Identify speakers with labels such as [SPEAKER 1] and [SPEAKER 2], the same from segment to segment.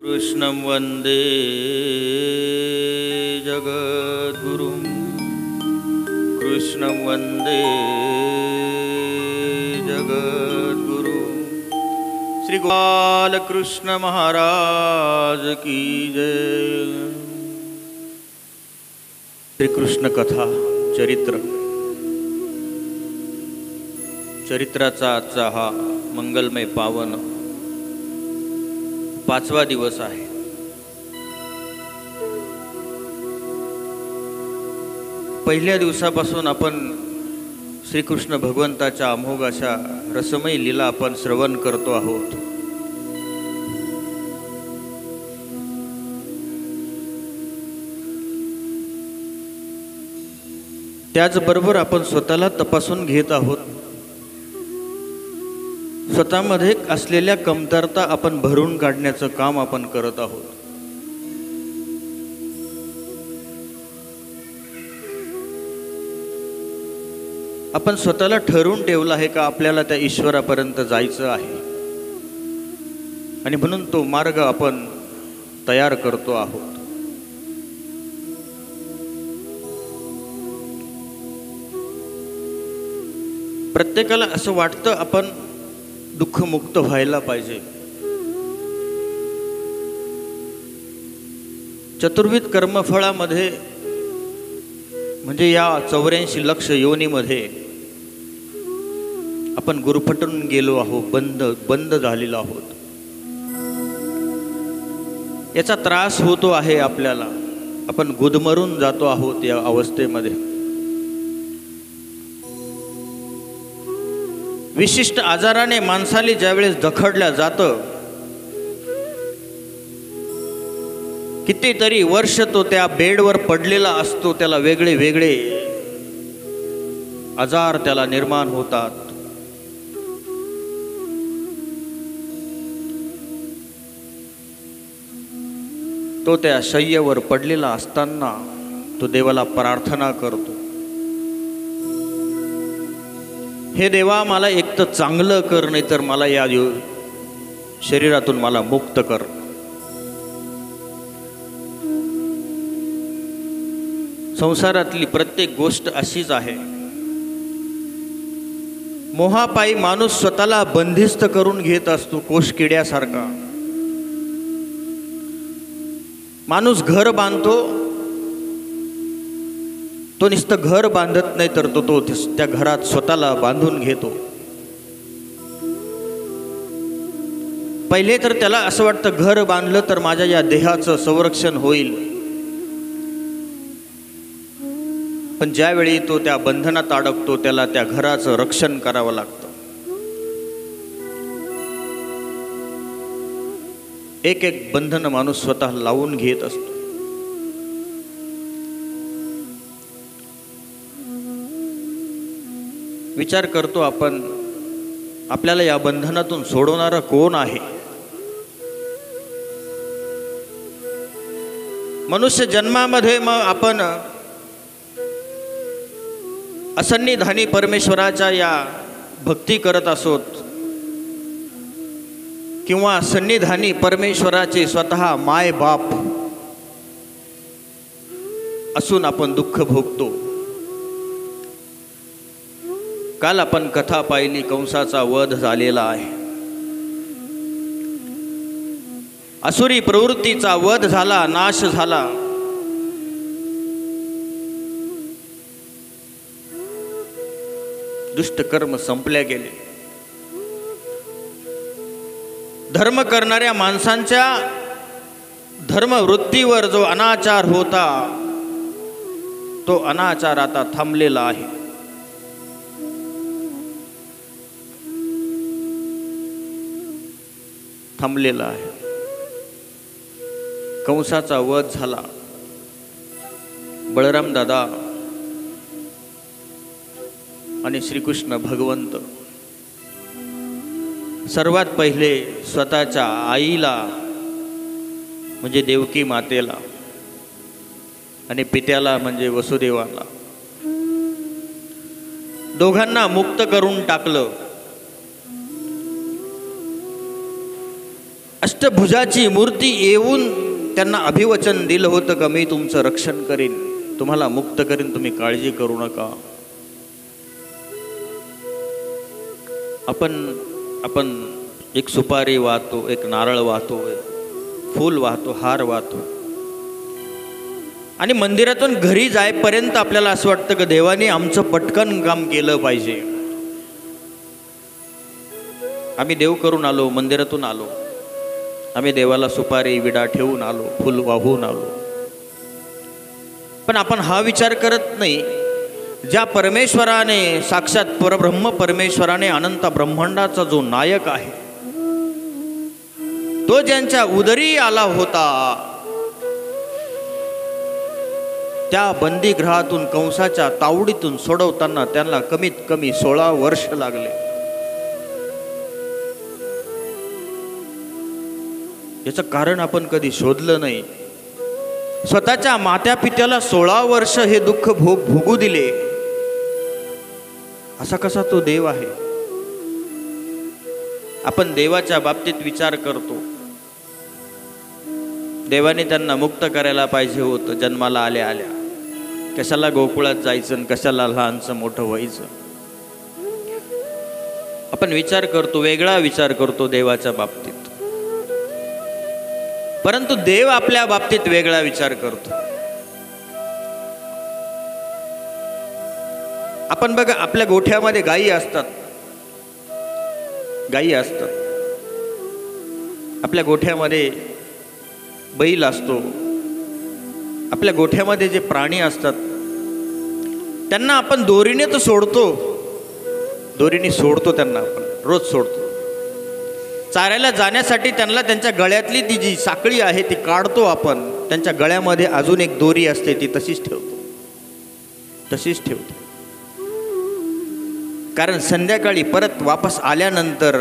[SPEAKER 1] कृष्णं वन्दे जगद्गुरुं कृष्णं वन्दे जगद्गुरुं श्री बालकृष्ण महाराज की जय। श्री कृष्ण कथा चरित्राचा आजचा हा मंगलमय पावन 5वा दिवस आहे। पहिल्या दिवसापासून आपण श्रीकृष्ण भगवंताच्या अमोघ अशा रसमयी लीला आपण श्रवण करतो आहोत। त्याचबरोबर आपण स्वतःला तपासून घेत आहोत। स्वतःमध्ये असलेल्या कमतरता आपण भरून काढण्याचं काम आपण करत आहोत। आपण स्वतःला ठरवून ठेवलं आहे का आपल्याला त्या ईश्वरापर्यंत जायचं आहे, आणि म्हणून तो मार्ग आपण तयार करतो आहोत। प्रत्येकाला असं वाटतं आपण दुःखमुक्त व्हायला पाहिजे। चतुर्विध कर्मफळामध्ये म्हणजे या 84 लक्ष योनीमध्ये आपण गुरफटून गेलो आहोत, बंद झालेलो आहोत। याचा त्रास होतो आहे आपल्याला, आपण गुदमरून जातो आहोत या अवस्थेमध्ये। विशिष्ट आजाराने माणसाला ज्यावेळेस जखडल्या जातं, कितीतरी वर्ष तो त्या बेडवर पडलेला असतो, त्याला वेगळे वेगळे आजार त्याला निर्माण होतात। तो त्या शय्येवर पडलेला असताना तो देवाला प्रार्थना करतो, हे देवा, मला एक तर चांगलं कर, नाही तर मला या शरीरातून मला मुक्त कर। संसारातली प्रत्येक गोष्ट अशीच आहे। मोहापायी माणूस स्वतःला बंदिस्त करून घेत असतो, कोषकिड्यासारखा। माणूस घर बांधतो, तो नुसतं घर बांधत नाही तर तो त्या घरात स्वतःला बांधून घेतो। पहिले तर त्याला असं वाटतं घर बांधलं तर माझ्या या देहाचं संरक्षण होईल, पण ज्यावेळी तो त्या बंधनात अडकतो त्याला त्या घराचं रक्षण करावं लागतं। एक एक बंधन माणूस स्वतः लावून घेत असतो। विचार करतो आपण, आपल्याला या बंधनातून सोडवणारा कोण आहे? मनुष्य जन्मामध्ये मग आपण असन्निधानी परमेश्वराच्या या भक्ती करत असोत, किंवा सन्निधानी परमेश्वराचे स्वतः माय बाप असून आपण दुःख भोगतो। काल आपण कथा पाहिली, कंसाचा वध झालेला आहे, असुरी प्रवृत्तीचा वध झाला, नाश झाला। दुष्ट कर्म संपले गेले। धर्म करणाऱ्या माणसांच्या धर्मवृत्तीवर जो अनाचार होता, तो अनाचार आता थांबलेला आहे। थांबलेला आहे। कंसाचा वध झाला। बळराम दादा आणि श्रीकृष्ण भगवंत सर्वात पहिले स्वतःच्या आईला म्हणजे देवकी मातेला आणि पित्याला म्हणजे वसुदेवाला दोघांना मुक्त करून टाकलं। अष्टभुजाची मूर्ती येऊन त्यांना अभिवचन दिलं होतं का मी तुमचं रक्षण करीन, तुम्हाला मुक्त करीन, तुम्ही काळजी करू नका. आपण एक सुपारी वाहतो, एक नारळ वाहतो, फूल वाहतो, हार वाहतो आणि मंदिरातून घरी जाईपर्यंत आपल्याला असं वाटतं की देवाने आमचं पटकन काम केलं पाहिजे. आम्ही देव करून आलो, मंदिरातून आलो, आम्ही देवाला सुपारी विडा ठेवून आलो, फुल वाहून आलो. पण आपण हा विचार करत नाही, ज्या परमेश्वराने, साक्षात परब्रह्म परमेश्वराने, अनंत ब्रह्मांडाचा जो नायक आहे, तो ज्यांच्या उदरी आला होता, त्या बंदीगृहातून, कंसाच्या तावडीतून सोडवताना त्यांना कमीत कमी 16 वर्ष लागले. याचं कारण आपण कधी शोधलं नाही. स्वतःच्या मात्यापित्याला 16 वर्ष हे दुःख भोगू दिले. असा कसा तो देव आहे? आपण देवाच्या बाबतीत विचार करतो, देवाने त्यांना मुक्त करायला पाहिजे होतं जन्माला आल्या आल्या. कशाला गोकुळात जायचं, कशाला लहानचं मोठं व्हायचं. आपण विचार करतो, वेगळा विचार करतो देवाच्या बाबतीत. परंतु देव आपल्या बाबतीत वेगळा विचार करतो. आपण बघा, आपल्या गोठ्यामध्ये गायी असतात, आपल्या गोठ्यामध्ये बैल असतो, आपल्या गोठ्यामध्ये जे प्राणी असतात त्यांना आपण दोरीने तर सोडतो, दोरीने सोडतो त्यांना, आपण रोज सोडतो. चारायला जाण्यासाठी त्यांना त्यांच्या गळ्यातली ती जी साखळी आहे ती काढतो आपण, त्यांच्या गळ्यामध्ये अजून एक दोरी असते ती तशीच ठेवतो. कारण संध्याकाळी परत वापस आल्यानंतर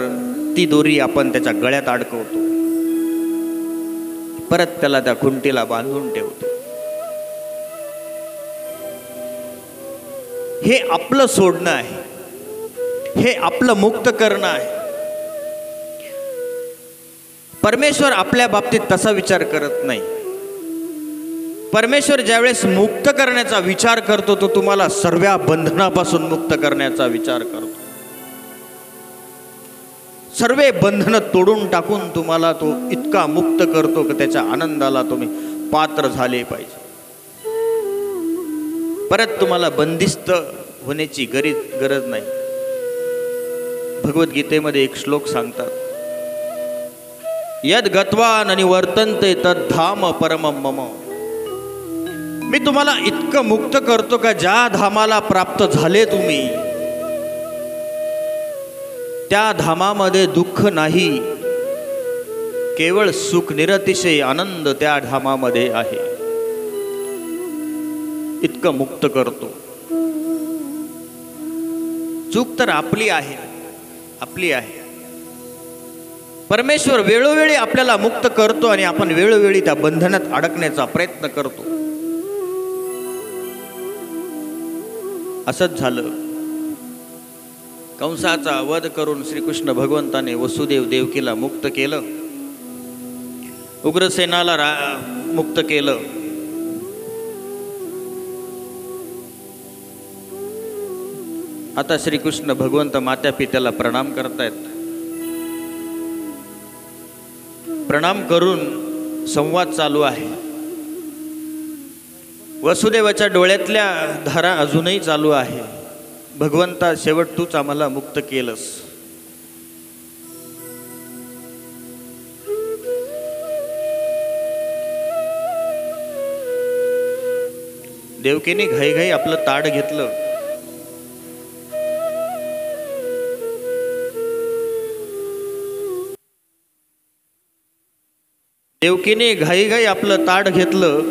[SPEAKER 1] ती दोरी आपण त्याच्या गळ्यात अडकवतो, परत त्याला त्या खुंटीला बांधून ठेवतो. हे आपलं सोडणं आहे, हे आपलं मुक्त करणं आहे. परमेश्वर आपल्या बाबतीत तसा विचार करत नाही. परमेश्वर ज्यावेळेस मुक्त करण्याचा विचार करतो तो तुम्हाला सर्व बंधनापासून मुक्त करण्याचा विचार करतो. सर्व बंधनं तोडून टाकून तुम्हाला तो इतका मुक्त करतो की त्याच्या आनंदाला तुम्ही पात्र झाले पाहिजे. परत तुम्हाला बंदिस्त होण्याची गरज नाही. भगवद्गीतेमध्ये एक श्लोक सांगतात, यद गत्वा न निवर्तन्ते तद धाम परमं मम. मी तुम्हाला इतकं मुक्त करतो का ज्या धामाला प्राप्त झाले तुम्ही, त्या धामामध्ये दुःख नाही, केवळ सुख, निरतिशय आनंद त्या धामामध्ये आहे. इतकं मुक्त करतो. चूक तर आपली आहे. परमेश्वर वेळोवेळी आपल्याला मुक्त करतो आणि आपण वेळोवेळी त्या बंधनात अडकण्याचा प्रयत्न करतो. असंच झालं. कंसाचा वध करून श्रीकृष्ण भगवंताने वसुदेव देवकीला मुक्त केलं, उग्रसेनाला मुक्त केलं. आता श्रीकृष्ण भगवंत मात्या पित्याला प्रणाम करतायत. प्रणाम करून संवाद चालू आहे. वसुदेवाच्या डोळ्यातल्या धारा अजूनही चालू आहे. भगवंता, शेवट तूच आम्हाला मुक्त केलंस. देवकीने घाईघाई आपलं ताट घेतलं. देवकीने घाईघाई आपलं ताट घेतलं,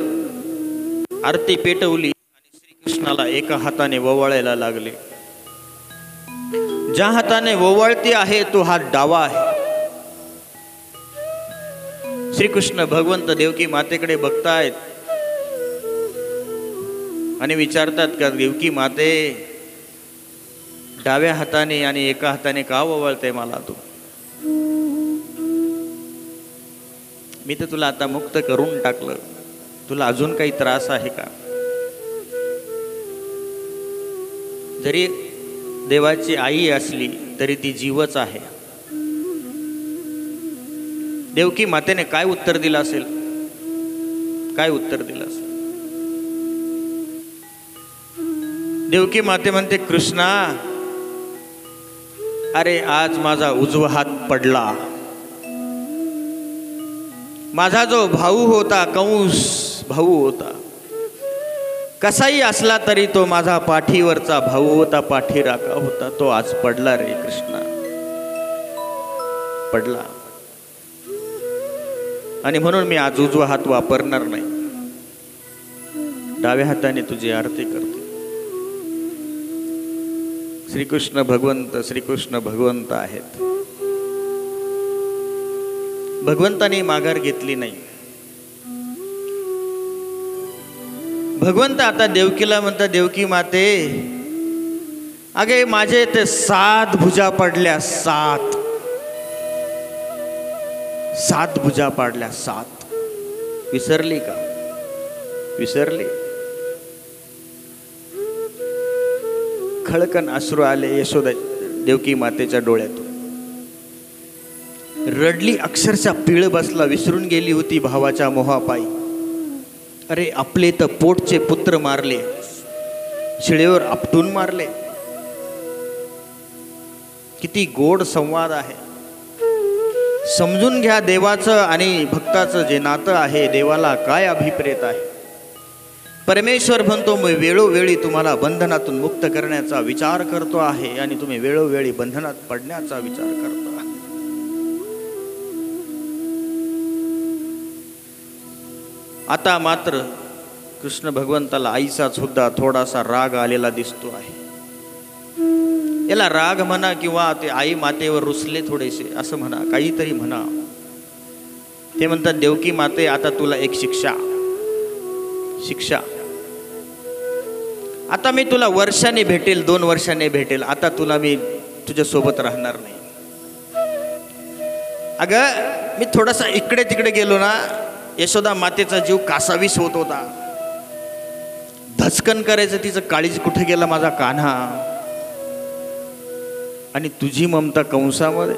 [SPEAKER 1] आरती पेटवली आणि श्रीकृष्णाला एका हाताने ओवाळायला लागले. ज्या हाताने ओवाळती आहे तो हात डावा आहे. श्रीकृष्ण भगवंत देवकी मातेकडे बघतायत आणि विचारतात का, देवकी माते, डाव्या हाताने आणि एका हाताने का ओवाळते मला तू? मी तर तुला आता मुक्त करून टाकलं, तुला अजून काही त्रास आहे का? जरी देवाची आई असली तरी ती जीवच आहे. देवकी मातेने काय उत्तर दिलं असेल? काय उत्तर दिलं असेल? देवकी माते म्हणते, कृष्णा, अरे आज माझा उजवा हात पडला. माझा जो भाऊ होता, कंस भाऊ होता, कसाही असला तरी तो माझा पाठीवरचा भाऊ होता, पाठीराखा होता, तो आज पडला रे कृष्णा, पडला. आणि म्हणून मी आज उजवा हात वापरणार नाही, डाव्या हाताने तुझी आरती करते. श्रीकृष्ण भगवंत आहेत. भगवंताने माघार घेतली नाही. भगवंत आता देवकीला म्हणतात, देवकी माते, अगे माझे ते 7 भुजा पडल्या, 7 भुजा पाडल्या, 7. विसरली का? विसरली? खळकन अश्रू आले यशोदा देवकी मातेच्या डोळ्यातून. रडली, अक्षरशः पिळ बसला, विसरून गेली होती भावाच्या मोहापायी. अरे आपले तर पोटचे पुत्र मारले, शिळेवर आपटून मारले. किती गोड संवाद आहे. समजून घ्या देवाचं आणि भक्ताचं जे नातं आहे, देवाला काय अभिप्रेत आहे. परमेश्वर म्हणतो, मी वेळोवेळी तुम्हाला बंधनातून मुक्त करण्याचा विचार करतो आहे आणि तुम्ही वेळोवेळी बंधनात पडण्याचा विचार करता. आता मात्र कृष्ण भगवंताला आईचा सुद्धा थोडासा राग आलेला दिसतो आहे. याला राग म्हणा किंवा ते आई मातेवर रुसले थोडेसे असं म्हणा, काहीतरी म्हणा. ते म्हणतात, देवकी माते, आता तुला एक शिक्षा. आता मी तुला वर्षाने भेटेल, 2 वर्षाने भेटेल. आता तुला मी तुझ्या सोबत राहणार नाही. अगं मी थोडासा इकडे तिकडे गेलो ना, यशोदा मातेचा जीव कासावीस होत होता. धचकन करायचं तिचं काळीज कुठे गेला माझा कान्हा. आणि तुझी ममता कंसामध्ये.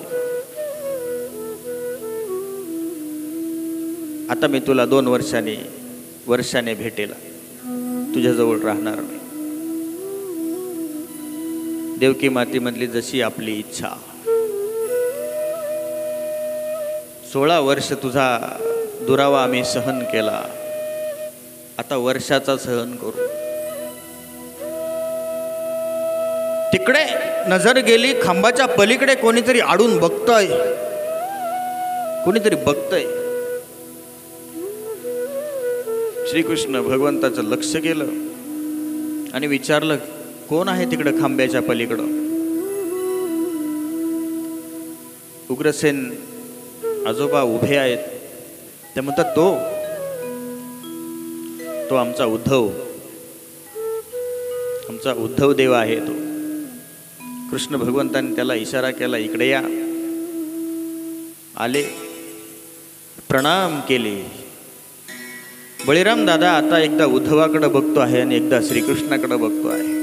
[SPEAKER 1] आता मी तुला 2 वर्षाने भेटेल, तुझ्याजवळ राहणार नाही. देवकी माती म्हटली, जशी आपली इच्छा. 16 वर्ष तुझा दुरावा आम्ही सहन केला, आता वर्षाचा सहन करू. तिकडे नजर गेली, खांबाच्या पलीकडे कोणीतरी आडून बघतय, कोणीतरी बघतय. श्रीकृष्ण भगवंताचं लक्ष गेलं आणि विचारलं, कोण आहे तिकडं खांब्याच्या पलीकडं? उग्रसेन आजोबा उभे आहेत. ते म्हणतात, तो आमचा उद्धव देव आहे. तो कृष्ण भगवंताने त्याला इशारा केला, इकडे या. आले, प्रणाम केले. बळीराम दादा आता एकदा उद्धवाकडे बघतो आहे आणि एकदा श्रीकृष्णाकडे बघतो आहे.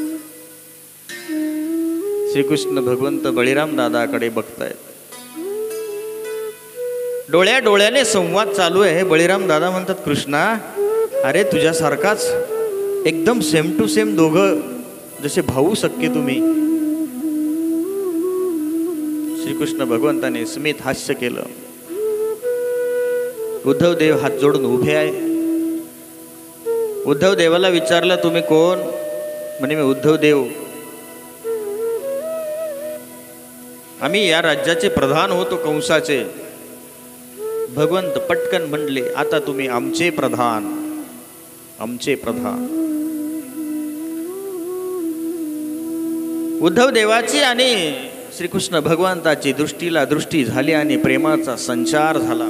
[SPEAKER 1] श्रीकृष्ण भगवंत बळीराम दादाकडे बघतायत. डोळ्याने संवाद चालू आहे. बळीराम दादा म्हणतात, कृष्णा, अरे तुझ्यासारखाच एकदम सेम टू सेम, दोघं जसे भाऊ सख्खे तुम्ही. श्रीकृष्ण भगवंताने स्मित हास्य केलं. उद्धव देव हात जोडून उभे आहे. उद्धव देवाला विचारलं, तुम्ही कोण? म्हणे, मी उद्धव देव. आम्ही या राज्याचे प्रधान होतो, कंसाचे. भगवंत पटकन म्हणले, आता तुम्ही आमचे प्रधान. उद्धव देवाची आणि श्रीकृष्ण भगवंताची दृष्टी झाली आणि प्रेमाचा संचार झाला.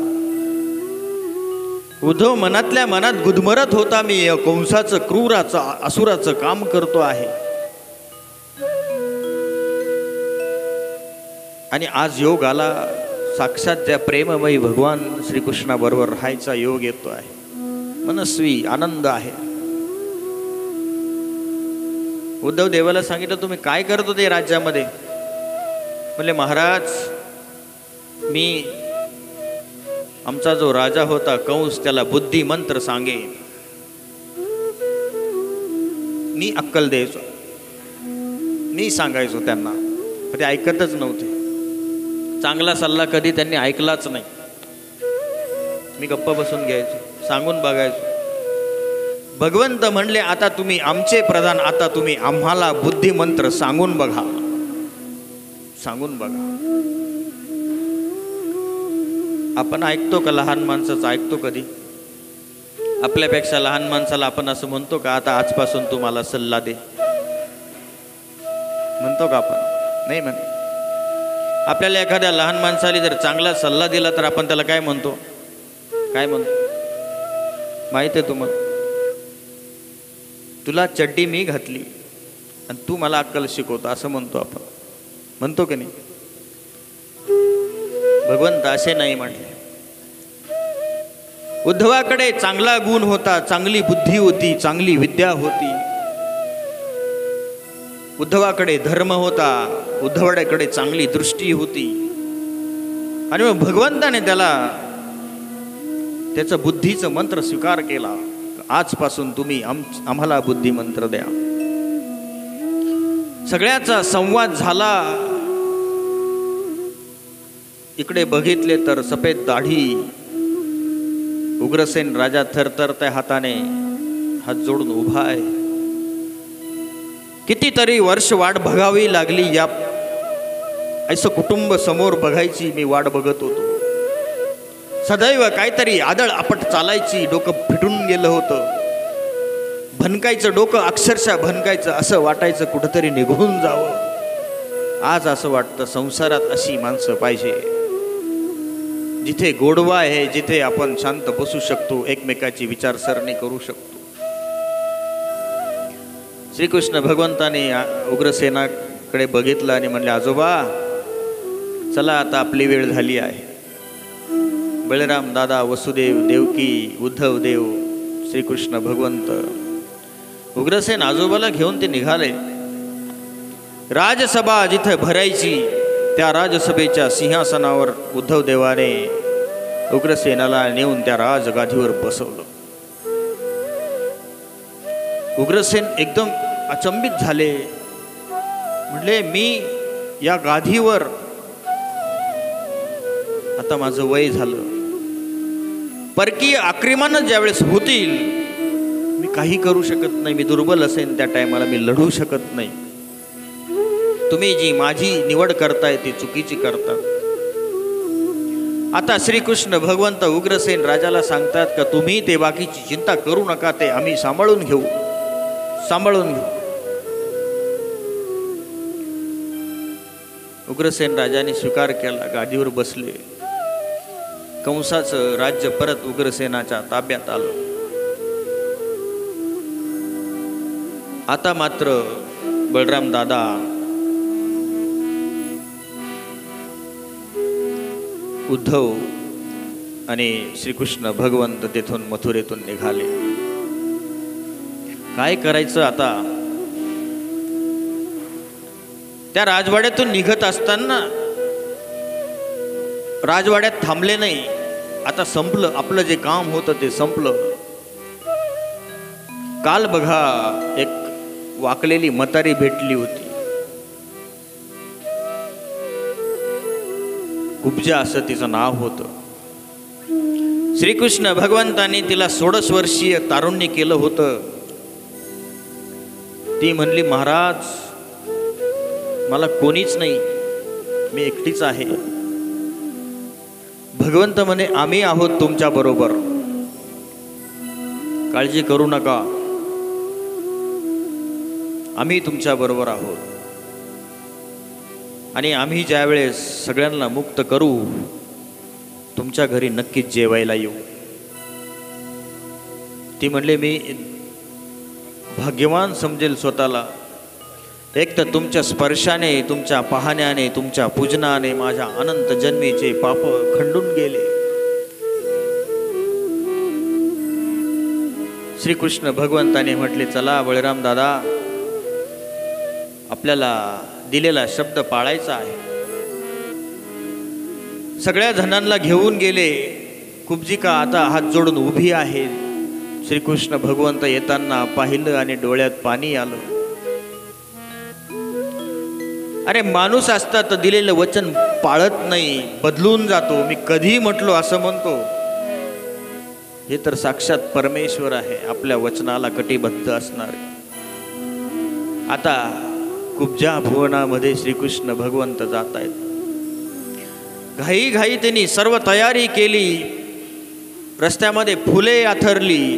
[SPEAKER 1] उद्धव मनातल्या मनात गुदमरत होता, मी कंसाचं क्रूराचं असुराचं काम करतो आहे. आणि आज योग आला, साक्षात ज्या प्रेममयी भगवान श्रीकृष्णाबरोबर राहायचा योग येतो आहे, मनस्वी आनंद आहे. उद्धव देवाला सांगितलं, तुम्ही काय करत होते राज्यामध्ये? म्हणले, महाराज मी आमचा जो राजा होता कंस, त्याला बुद्धी मंत्र सांगे, मी अक्कल द्यायचो, मी सांगायचो त्यांना, पण ते ऐकतच नव्हते. चांगला सल्ला कधी त्यांनी ऐकलाच नाही. मी गप्प बसून घ्यायचो, सांगून बघायचो. भगवंत म्हणले, आता तुम्ही आमचे प्रधान, आता तुम्ही आम्हाला बुद्धिमंत्र सांगून बघा, सांगून बघा. आपण ऐकतो का? लहान माणसाचं ऐकतो कधी? आपल्यापेक्षा लहान माणसाला आपण असं म्हणतो का, आता आजपासून तू मला सल्ला दे? म्हणतो का आपण? नाही म्हणतो. आपल्याला एखाद्या लहान माणसाला जर चांगला सल्ला दिला तर आपण त्याला काय म्हणतो? काय म्हणतो माहिती आहे तुम्हाला? तुला चड्डी मी घातली आणि तू मला अक्कल शिकवतो, असं म्हणतो आपण. म्हणतो की नाही? भगवंत असे नाही म्हटले. उद्धवाकडे चांगला गुण होता, चांगली बुद्धी होती, चांगली विद्या होती. उद्धवाकडे धर्म होता, उद्धवाकडे चांगली दृष्टी होती. आणि मग भगवंताने त्याचं बुद्धीचं मंत्र स्वीकार केला. आजपासून तुम्ही आम्हाला बुद्धी मंत्र द्या. सगळ्याचा संवाद झाला. इकडे बघितले तर सफेद दाढी उग्रसेन राजा थरथरत्या हाताने हात जोडून उभा आहे. कितीतरी वर्ष वाट बघावी लागली. या असं कुटुंब समोर बघायची मी वाट बघत होतो. सदैव काहीतरी आदळ आपट चालायची. डोकं फिटून गेलं होतं. भनकायचं डोकं, अक्षरशः भनकायचं. असं वाटायचं कुठंतरी निघून जावं. आज असं वाटतं संसारात अशी माणसं पाहिजे, जिथे गोडवा आहे, जिथे आपण शांत बसू शकतो, एकमेकाची विचारसरणी करू शकतो. श्रीकृष्ण भगवंताने उग्रसेनाकडे बघितलं आणि म्हणले, आजोबा चला आता आपली वेळ झाली आहे. बळराम दादा, वसुदेव, देवकी, उद्धव देव, श्रीकृष्ण भगवंत, उग्रसेन आजोबाला घेऊन ते निघाले. राजसभा जिथे भरायची त्या राजसभेच्या सिंहासनावर उद्धव देवाने उग्रसेनाला नेऊन त्या राजगादीवर बसवलं. उग्रसेन एकदम अचंबित झाले. म्हणले, मी या गादीवर, आता माझं वय झालं, परकीय आक्रमण ज्यावेळेस होतील मी काही करू शकत नाही. मी दुर्बल असेन त्या टायमाला, मी लढू शकत नाही. तुम्ही जी माझी निवड करताय ती चुकीची करता. आता श्रीकृष्ण भगवंत उग्रसेन राजाला सांगतात का, तुम्ही ते बाकीची चिंता करू नका, ते आम्ही सांभाळून घेऊ, सांभाळून घेऊ. उग्रसेन राजाने स्वीकार केला, गादीवर बसले. कंसाचं राज्य परत उग्रसेनाच्या ताब्यात आलं. आता मात्र बळराम दादा उद्धव आणि श्रीकृष्ण भगवंत तेथून मथुरेतून निघाले. काय करायचं आता? त्या राजवाड्यातून निघत असताना राजवाड्यात थांबले नाही. आता संपलं, आपलं जे काम होतं ते संपलं. काल बघा एक वाकलेली म्हातारी भेटली होती. कुब्जा असं तिचं नाव होतं. श्रीकृष्ण भगवंताने तिला 16 वर्षीय तारुण्य केलं होतं. ती म्हणली, महाराज मला कोणीच नाही, मी एकटीच आहे. भगवंत म्हणे, आम्ही आहोत तुमच्या बरोबर, काळजी करू नका, आम्ही तुमच्या बरोबर आहोत. आणि आम्ही ज्यावेळेस सगळ्यांना मुक्त करू, तुमच्या घरी नक्कीच जेवायला येऊ. ती म्हणले, मी भाग्यवान समजेल स्वतःला एक तर तुमच्या स्पर्शाने, तुमच्या पाहण्याने, तुमच्या पूजनाने माझ्या अनंत जन्मीचे पाप खंडून गेले. श्रीकृष्ण भगवंताने म्हटले, चला बळीराम दादा, आपल्याला दिलेला शब्द पाळायचा आहे. सगळ्या जणांना घेऊन गेले. कुब्जिका आता हात जोडून उभी आहे. श्रीकृष्ण भगवंत येताना पाहिलं आणि डोळ्यात पाणी आलं. अरे माणूस असता तर दिलेलं वचन पाळत नाही, बदलून जातो. मी कधी म्हटलो असं म्हणतो. हे तर साक्षात परमेश्वर आहे, आपल्या वचनाला कटिबद्ध असणार. आता कुब्जा भुवनामध्ये श्रीकृष्ण भगवंत जात आहेत. घाई घाई त्यांनी सर्व तयारी केली. रस्त्यामध्ये फुले आथरली.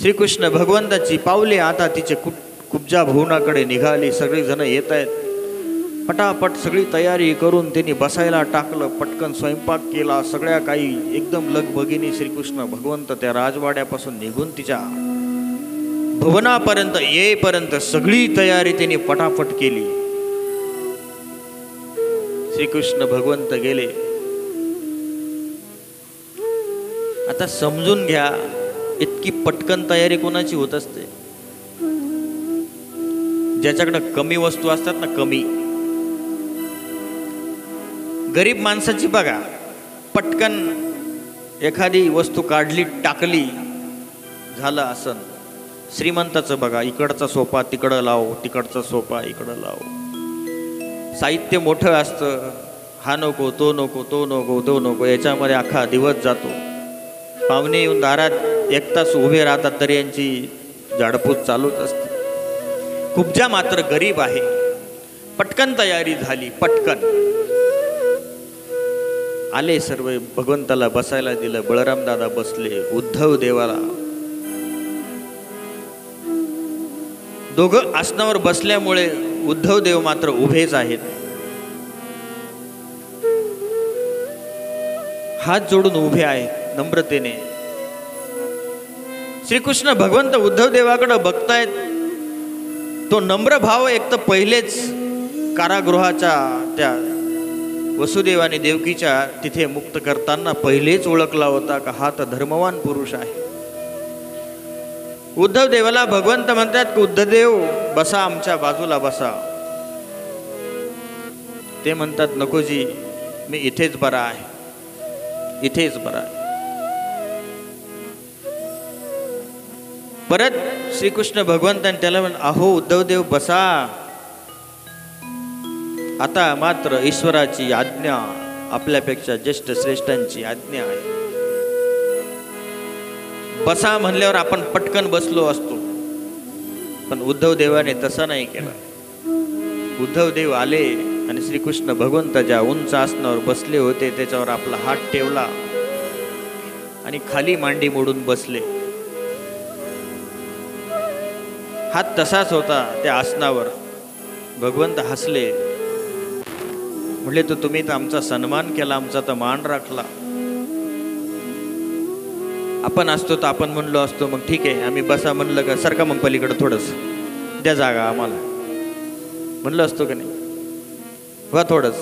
[SPEAKER 1] श्रीकृष्ण भगवंताची पावले आता तिचे कुब्जा भुवनाकडे निघाली. सगळे जण येत आहेत. पटापट सगळी तयारी करून त्यांनी बसायला टाकलं. पटकन स्वयंपाक केला. सगळ्या काही एकदम लगबगीने श्रीकृष्ण भगवंत त्या राजवाड्यापासून निघून तिच्या भुवनापर्यंत येईपर्यंत सगळी तयारी त्यांनी पटापट केली. श्रीकृष्ण भगवंत गेले. आता समजून घ्या, इतकी पटकन तयारी कोणाची होत असते? ज्याच्याकडे कमी वस्तू असतात ना, कमी. गरीब माणसाची बघा, पटकन एखादी वस्तू काढली, टाकली, झालं आसन. श्रीमंताचं बघा, इकडचा सोफा तिकडं लाव, तिकडचा सोफा इकडं लाव. साहित्य मोठं असतं. हा नको, तो नको, तो नको, तो नको, याच्यामध्ये अख्खा दिवस जातो. पाहुणे येऊन दारात एक तास उभे राहतात तरी यांची झाडपूस चालूच असते. कुब्जा मात्र गरीब आहे. पटकन तयारी झाली. पटकन आले सर्व. भगवंताला बसायला दिलं. बळराम दादा बसले. उद्धव देवाला, दोघं आसनावर बसल्यामुळे उद्धव देव मात्र उभेच आहेत. हात जोडून उभे आहेत नम्रतेने. श्रीकृष्ण भगवंत उद्धव देवाकडे बघतायत. तो नम्र भाव एक तर पहिलेच कारागृहाच्या त्या वसुदेवाने देवकीच्या तिथे मुक्त करताना पहिलेच ओळखला होता का हा तर धर्मवान पुरुष आहे. उद्धव देवाला भगवंत म्हणतात की उद्धवदेव बसा, आमच्या बाजूला बसा. ते म्हणतात नकोजी, मी इथेच बरा आहे, इथेच बरा आहे. परत श्रीकृष्ण भगवंतांनी त्याला म्हण, अहो उद्धवदेव बसा. आता मात्र ईश्वराची आज्ञा, आपल्यापेक्षा ज्येष्ठ श्रेष्ठांची आज्ञा आहे. बसा म्हणल्यावर आपण पटकन बसलो असतो, पण उद्धव देवाने तसं नाही केलं. उद्धव देव आले आणि श्रीकृष्ण भगवंत ज्या उंच आसनावर बसले होते त्याच्यावर आपला हात ठेवला आणि खाली मांडी मोडून बसले. हात तसाच होता त्या आसनावर. भगवंत हसले. म्हटले, तो तुम्ही तर आमचा सन्मान केला, आमचा तर मान राखला. आपण असतो तर आपण म्हणलो असतो मग ठीक आहे, आम्ही बसा म्हणलं का सरका मग पलीकडे थोडंस द्या जागा आम्हाला, म्हणलं असतो का नाही? वा थोडंच,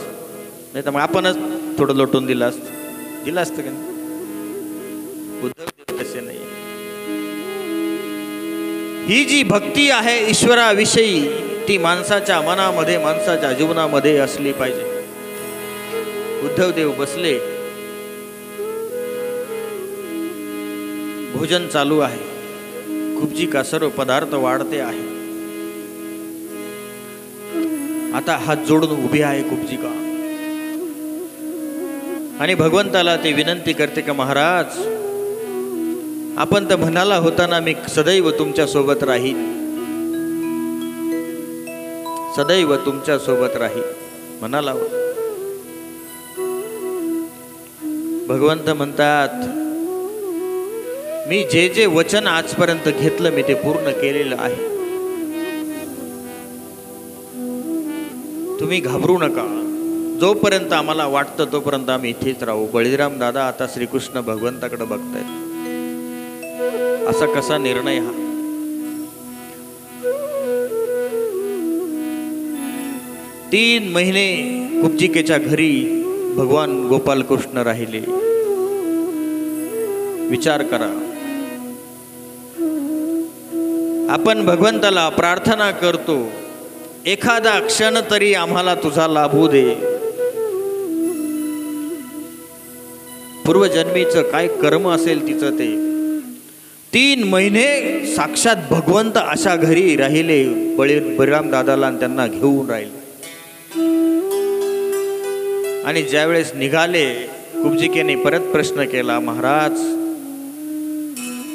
[SPEAKER 1] नाही तर मग आपणच थोडं लोटून दिलं असतं का नाही? उद्धव देव तसे नाही. ही जी भक्ती आहे ईश्वराविषयी ती माणसाच्या मनामध्ये, माणसाच्या जीवनामध्ये असली पाहिजे. उद्धव देव बसले. भोजन चालू आहे. कुब्जिका सर्व पदार्थ वाढते आहे. आता हात जोडून उभी आहे कुब्जिका आणि भगवंताला ते विनंती करते का महाराज, आपण तर म्हणाला होता ना मी सदैव तुमच्या सोबत राहील, सदैव तुमच्या सोबत राहील म्हणाला होता. भगवंत म्हणतात, मी जे जे वचन आजपर्यंत घेतलं मी ते पूर्ण केलेलं आहे. तुम्ही घाबरू नका. जोपर्यंत आम्हाला वाटतं तोपर्यंत आम्ही इथेच राहू. बळीराम दादा आता श्रीकृष्ण भगवंताकडे बघतायत. असा कसा निर्णय हा? 3 महिने कुब्जिकेच्या घरी भगवान गोपालकृष्ण राहिले. विचार करा, आपण भगवंताला प्रार्थना करतो, एखादा क्षण तरी आम्हाला तुझा लाभू दे. पूर्वजन्मीचं काय कर्म असेल तिचं ते. 3 महिने साक्षात भगवंत अशा घरी राहिले. बळीराम दादाला त्यांना घेऊन राहिले. आणि ज्यावेळेस निघाले, कुब्जिकेने परत प्रश्न केला, महाराज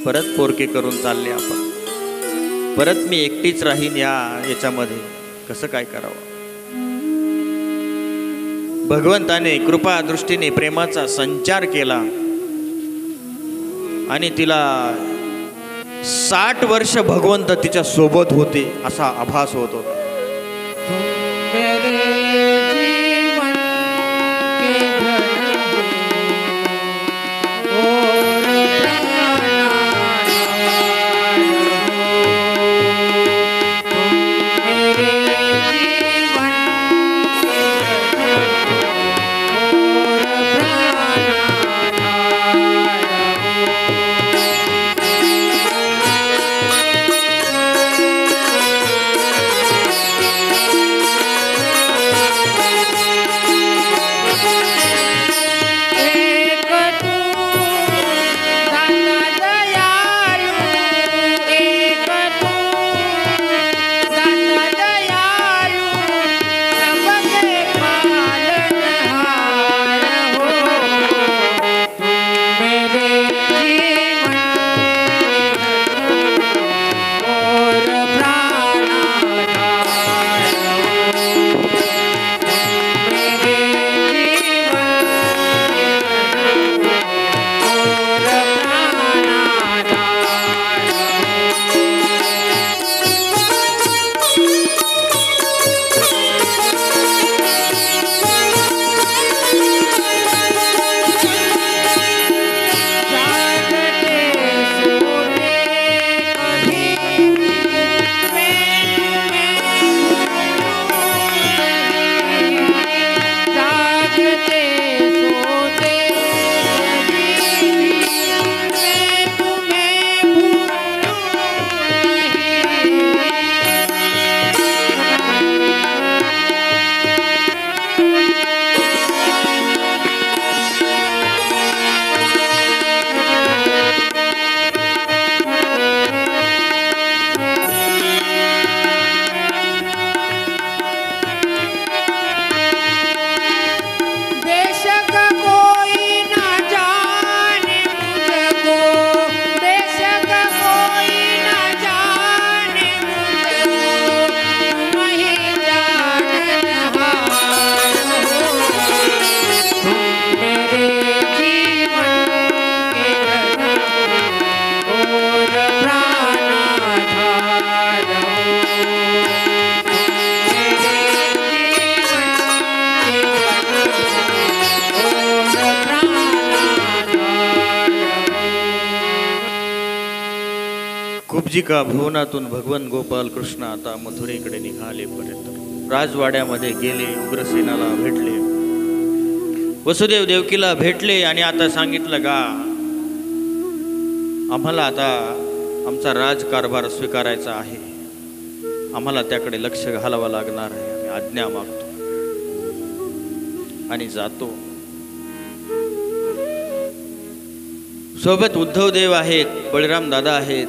[SPEAKER 1] परत पोरके करून चालले आपण, परत मी एकटीच राहीन याच्यामध्ये, कसं काय करावं. भगवंताने कृपा दृष्टीने प्रेमाचा संचार केला आणि तिला 60 वर्ष भगवंत तिच्या सोबत होते असा आभास होत होता. कुब्जिका भुवनातून भगवान गोपाल कृष्ण आता मथुरेकडे निघाले. पर्यंत राजवाड्यामध्ये गेले, उग्रसेनाला भेटले, वसुदेव देवकीला भेटले आणि आता सांगितलं का आम्हाला आता आमचा राजकारभार स्वीकारायचा आहे, आम्हाला त्याकडे लक्ष घालावं लागणार आहे, आम्ही आज्ञा मागतो आणि जातो. सोबत उद्धव देव आहेत, बळीराम दादा आहेत.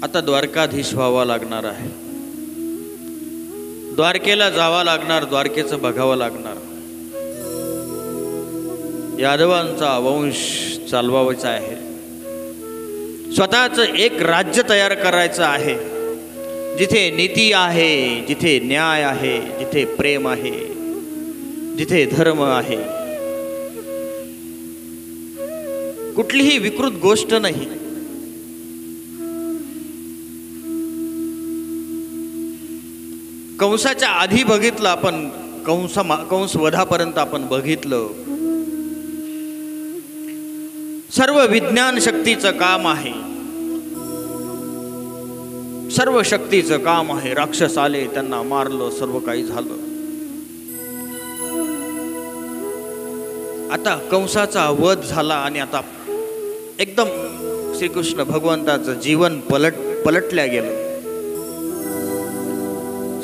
[SPEAKER 1] आता द्वारकाधीश व्हावा लागणार आहे, द्वारकेला जावा लागणार, द्वारकेचं बघावं लागणार, यादवांचा वंश चालवायचा आहे, स्वतःच एक राज्य तयार करायचं आहे, जिथे नीती आहे, जिथे न्याय आहे, जिथे प्रेम आहे, जिथे धर्म आहे, कुठलीही विकृत गोष्ट नाही. कंसाच्या आधी बघितलं आपण, कंस वधापर्यंत आपण बघितलं. सर्व विज्ञान शक्तीचं काम आहे, सर्व शक्तीचं काम आहे. राक्षस आले, त्यांना मारलं, सर्व काही झालं. आता कंसाचा वध झाला आणि आता एकदम श्रीकृष्ण भगवंताचं जीवन पलटल्या गेलं.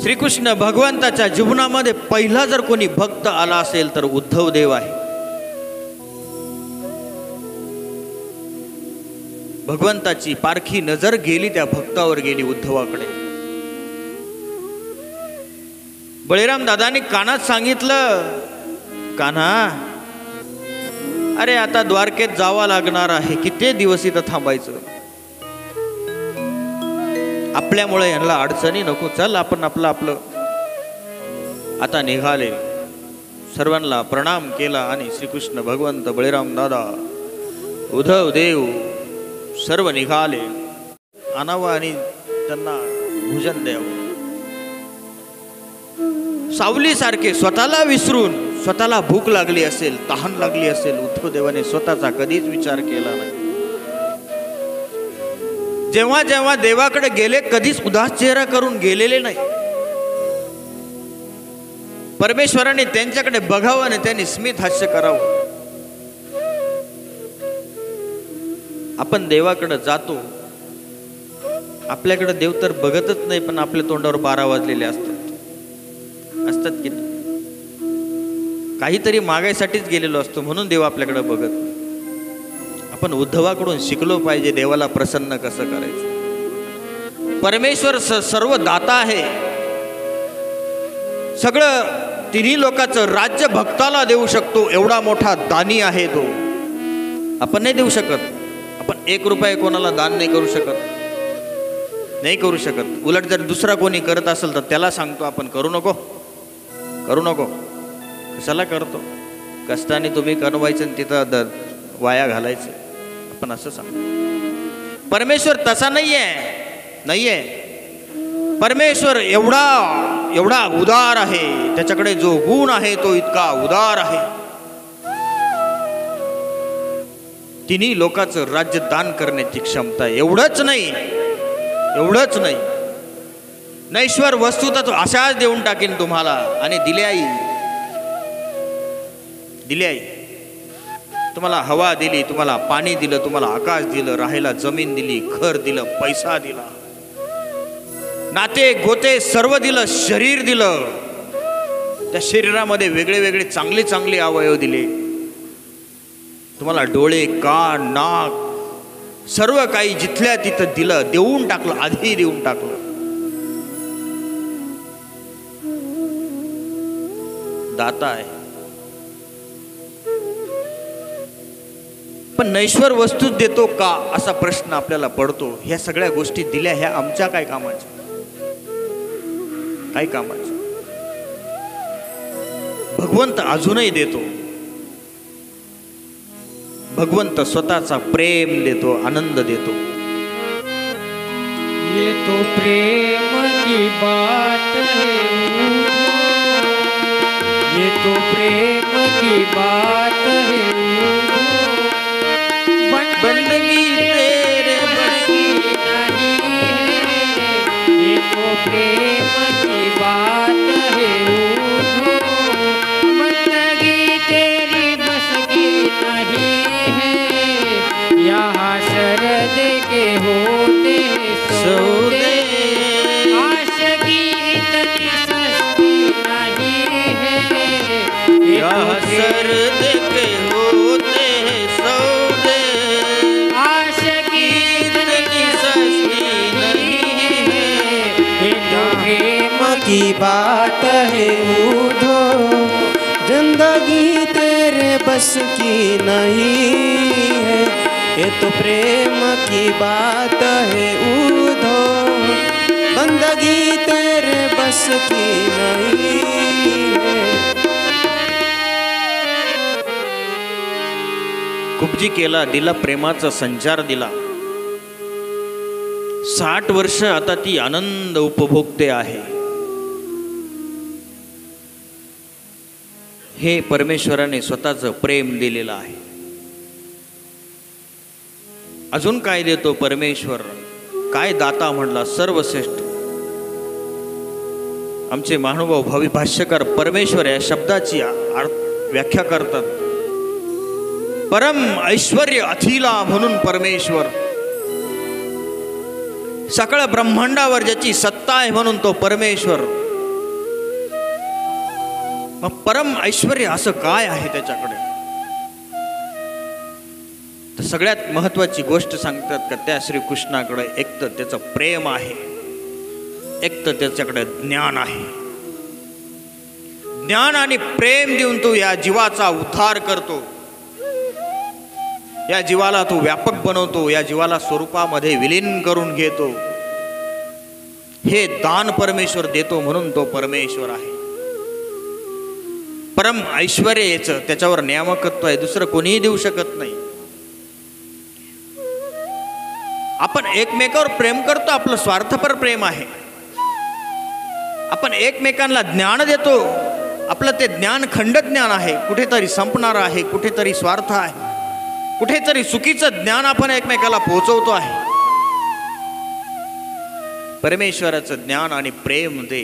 [SPEAKER 1] श्रीकृष्ण भगवंताच्या जीवनामध्ये पहिला जर कोणी भक्त आला असेल तर उद्धव देव आहे. भगवंताची पारखी नजर गेली त्या भक्तावर गेली, उद्धवाकडे. बळीराम दादांनी कानात सांगितलं, कान्हा अरे आता द्वारकेत जावं लागणार आहे, किती दिवस इथं थांबायचं, आपल्यामुळे यांना अडचणी नको, चल आपण आपलं आता निघाले. सर्वांना प्रणाम केला आणि श्रीकृष्ण भगवंत, बळीराम दादा, उद्धव देव सर्व निघाले. आणावं आणि त्यांना भोजन द्यावं. सावलीसारखे स्वतःला विसरून, स्वतःला भूक लागली असेल, तहान लागली असेल, उद्धव देवाने स्वतःचा कधीच विचार केला नाही. जेव्हा जेव्हा देवाकडे गेले कधीच उदास चेहरा करून गेलेले नाही. परमेश्वराने त्यांच्याकडे बघावं आणि त्यांनी स्मित हास्य करावं. आपण देवाकडे जातो, आपल्याकडे देव तर बघतच नाही, पण आपल्या तोंडावर 12 वाजलेले असतात की नाही. काहीतरी मागायसाठीच गेलेलो असतो म्हणून देव आपल्याकडे बघत. आपण उद्धवाकडून शिकलो पाहिजे देवाला प्रसन्न कसं करायचं. परमेश्वर सर्व दाता आहे. सगळं तिन्ही लोकांचं राज्य भक्ताला देऊ शकतो, एवढा मोठा दानी आहे तो. आपण नाही देऊ शकत. आपण 1 रुपया कोणाला दान नाही करू शकत. उलट जर दुसरा कोणी करत असेल तर त्याला सांगतो आपण, करू नको. कशाला करतो? कष्टाने तुम्ही कमवायचं आणि तिथं वाया घालायचं. आपण असं सांगतो. परमेश्वर तसा नाहीये. परमेश्वर एवढा उदार आहे. त्याच्याकडे जो गुण आहे तो इतका उदार आहे. तिन्ही लोकांचं राज्य दान करण्याची क्षमता आहे. एवढंच नाही, नैश्वर वस्तू तर अशाच देऊन टाकीन तुम्हाला. आणि दिले आई, तुम्हाला हवा दिली, तुम्हाला पाणी दिलं, तुम्हाला आकाश दिलं, राहायला जमीन दिली, घर दिलं, पैसा दिला, नाते गोते सर्व दिलं, शरीर दिलं. त्या शरीरामध्ये वेगळे वेगळे चांगले अवयव दिले. तुम्हाला डोळे, कान, नाक सर्व काही जिथल्या तिथं दिलं, देऊन टाकलं, आधी देऊन टाकलं. दाता आहे. पण नैश्वर वस्तूच देतो का असा प्रश्न आपल्याला पडतो. ह्या सगळ्या गोष्टी दिल्या, ह्या आमच्या काय कामाच्या? भगवंत अजूनही देतो. भगवंत स्वतःचा प्रेम देतो, आनंद देतो.
[SPEAKER 2] ये तो प्रेम की बात है, ये तो प्रेम की बात है. बंदगी तेरे बस की नहीं है, ये तो प्रेम की बात है. बंदगी तेरी बस की नहीं है, यहाँ शरद के होते सौदे. आशिकी इतनी सस्ती नहीं है,
[SPEAKER 1] यहाँ शरद के होते सौदे.
[SPEAKER 2] आशिकी इतनी सस्ती नहीं है. ये तो प्रेम
[SPEAKER 3] की बात है उधो, जिंदगी तेरे बस की नहीं है. ये तो प्रेम की बात है उधो, बंदगी तेरे बस की नहीं है.
[SPEAKER 1] कुब्जी केला, दिला प्रेमाचा संचार दिला. 60 वर्ष आता ती आनंद उपभोगते आहे. हे परमेश्वराने स्वतःचं प्रेम दिलेलं आहे. अजून काय देतो परमेश्वर? काय दाता म्हणला, सर्वश्रेष्ठ. आमचे महानुभाव भावी भाष्यकार परमेश्वर या शब्दाची व्याख्या करतात. परम ऐश्वर्य अथिला म्हणून परमेश्वर, सकळ ब्रह्मांडावर ज्याची सत्ता आहे म्हणून तो परमेश्वर. मग परम ऐश्वर्य असं काय आहे त्याच्याकडे? तर सगळ्यात महत्वाची गोष्ट सांगतात का त्या श्रीकृष्णाकडे एक तर त्याचं प्रेम आहे, एक तर त्याच्याकडे ज्ञान आहे. ज्ञान आणि प्रेम देऊन तो या जीवाचा उद्धार करतो, या जीवाला तो व्यापक बनवतो, या जीवाला स्वरूपामध्ये विलीन करून घेतो. हे दान परमेश्वर देतो म्हणून तो परमेश्वर आहे. परम ऐश्वर्य याचं त्याच्यावर नियामकत्व आहे, दुसरं कोणीही देऊ शकत नाही. आपण एकमेकावर प्रेम करतो, आपलं स्वार्थपर प्रेम आहे. आपण एकमेकांना ज्ञान देतो, आपलं ते ज्ञान खंड ज्ञान आहे, कुठेतरी संपणार आहे, कुठेतरी स्वार्थ आहे, कुठेतरी चुकीचं ज्ञान आपण एकमेकाला पोहोचवतो आहे. परमेश्वराचं ज्ञान आणि प्रेम दे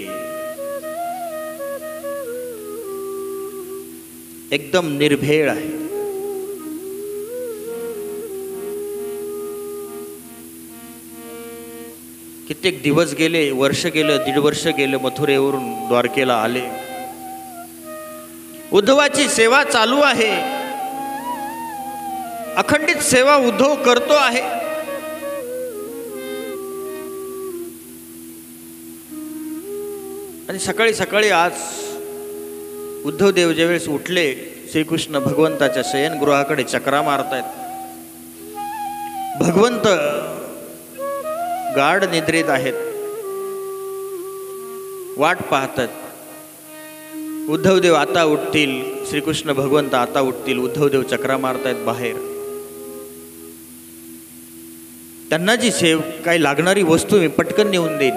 [SPEAKER 1] एकदम निर्भेळ आहे. कित्येक दिवस गेले, वर्ष गेलं, 1.5 वर्ष गेलं, मथुरेवरून द्वारकेला आले. उद्धवाची सेवा चालू आहे, अखंडित सेवा उद्धव करतो आहे. आणि सकाळी सकाळी आज उद्धव देव ज्यावेळेस उठले, श्रीकृष्ण भगवंताच्या शयनगृहाकडे चक्रा मारतायत. भगवंत गाढ निद्रेत आहेत, वाट पाहतात. उद्धवदेव आता उठतील, श्रीकृष्ण भगवंत आता उठतील. उद्धवदेव चक्रा मारतायत बाहेर. त्यांना जी काही लागणारी वस्तू मी पटकन नेऊन देईन.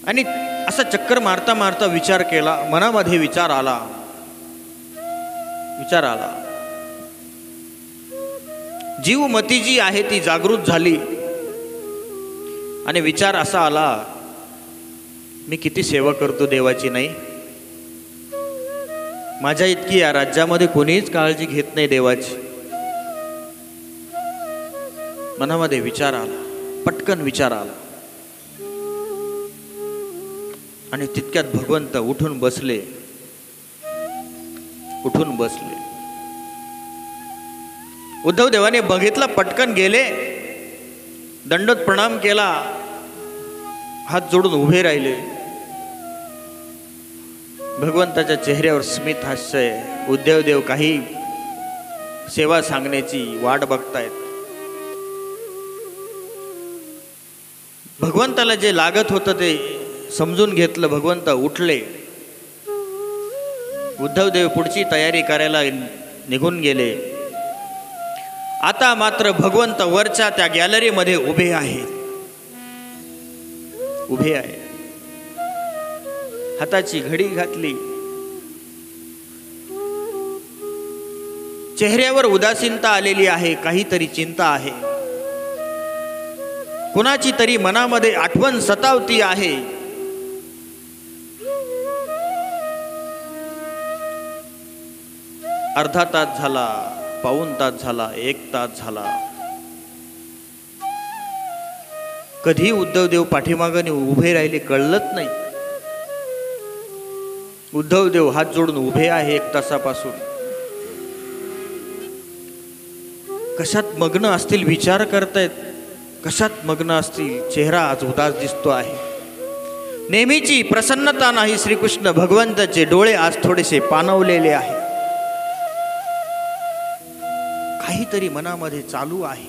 [SPEAKER 1] आणि असा चक्कर मारता मारता विचार केला, मनामध्ये विचार आला. जीवमती जी आहे ती जागृत झाली आणि विचार असा आला, मी किती सेवा करतो देवाची नाही. माझ्या इतकी या राज्यामध्ये कोणीच काळजी घेत नाही देवाची. मनामध्ये विचार आला, पटकन विचार आला. आणि तितक्यात भगवंत उठून बसले. उद्धव देवाने बघितलं, पटकन गेले, दंडोत प्रणाम केला, हात जोडून उभे राहिले. भगवंताच्या चेहऱ्यावर स्मित हास्य आहे. उद्धवदेव काही सेवा सांगण्याची वाट बघतायत. भगवंताला जे लागत होतं ते समजून घेतलं. भगवंत उठले. उद्धवदेव पुढची तयारी करायला निघून गेले. आता मात्र भगवंत वरच्या त्या गॅलरीमध्ये उभे आहेत. हाताची घडी घातली. चेहऱ्यावर उदासीनता आलेली आहे, काहीतरी चिंता आहे. कुणाची तरी मनामध्ये आठवण सतावती आहे. अर्धा तास झाला, पाऊण तास झाला, 1 तास झाला. कधी उद्धवदेव पाठीमागाने उभे राहिले कळलंच नाही. उद्धवदेव हात जोडून उभे आहे 1 तासापासून. कशात मग्न असतील, विचार करतायत, कशात मग्न असतील. चेहरा आज उदास दिसतो आहे. नेहमीची प्रसन्नता नाही. श्रीकृष्ण भगवंताचे डोळे आज थोडेसे पाणवलेले आहे. काहीतरी मनामध्ये चालू आहे,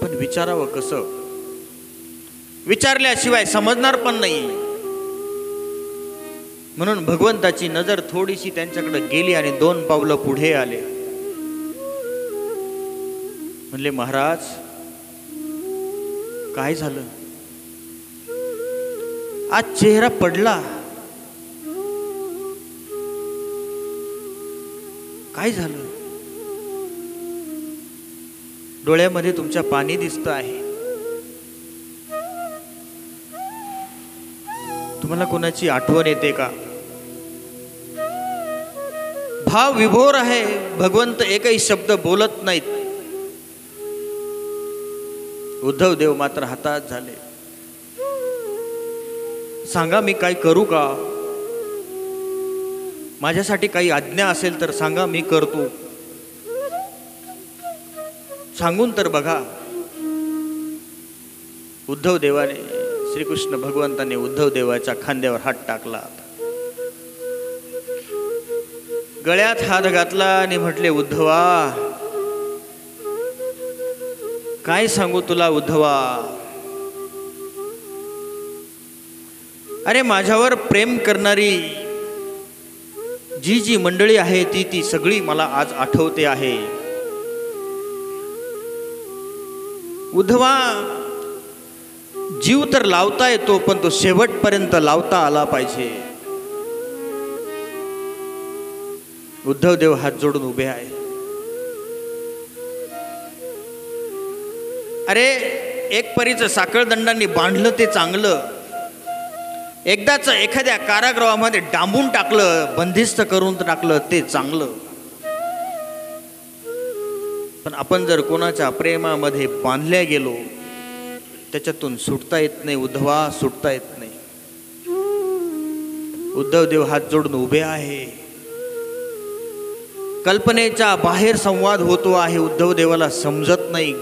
[SPEAKER 1] पण विचारावं कसं? विचारल्याशिवाय समजणार पण नाही. म्हणून भगवंताची नजर थोडीशी त्यांच्याकडे गेली आणि 2 पावलं पुढे आले. म्हणले, महाराज काय झालं? आज चेहरा पडला, काय झालं? डोळ्यामध्ये तुमच्या पाणी दिसतं आहे. तुम्हाला कोणाची आठवण येते का? भाव विभोर आहे. भगवंत एकही शब्द बोलत नाहीत. उद्धव देव मात्र हताश झाले. सांगा मी काय करू का? माझ्यासाठी काही आज्ञा असेल तर सांगा, मी करतो. सांगून तर बघा. उद्धव देवाने, श्रीकृष्ण भगवंताने उद्धव देवाच्या खांद्यावर हात टाकला. गळ्यात हात घातला आणि म्हटले, उद्धवा काय सांगू तुला उद्धवा. अरे माझ्यावर प्रेम करणारी जी जी मंडळी आहे ती सगळी मला आज आठवते आहे. उद्धवा जीव तर लावता येतो, पण तो शेवटपर्यंत लावता आला पाहिजे. उद्धव देव हात जोडून उभे आहे. अरे एक परीचं साखळदंडांनी बांधलं ते चांगलं, एकदाच एखाद्या कारागृहामध्ये डांबून टाकलं, बंदिस्त करून टाकलं ते चांगलं. पण आपण जर कोणाच्या प्रेमामध्ये बांधल्या गेलो, त्याच्यातून सुटता येत नाही उद्धवा, सुटता येत नाही. उद्धव देव हात जोडून उभे आहे. कल्पनेच्या बाहेर संवाद होतो आहे. उद्धव देवाला समजत नाही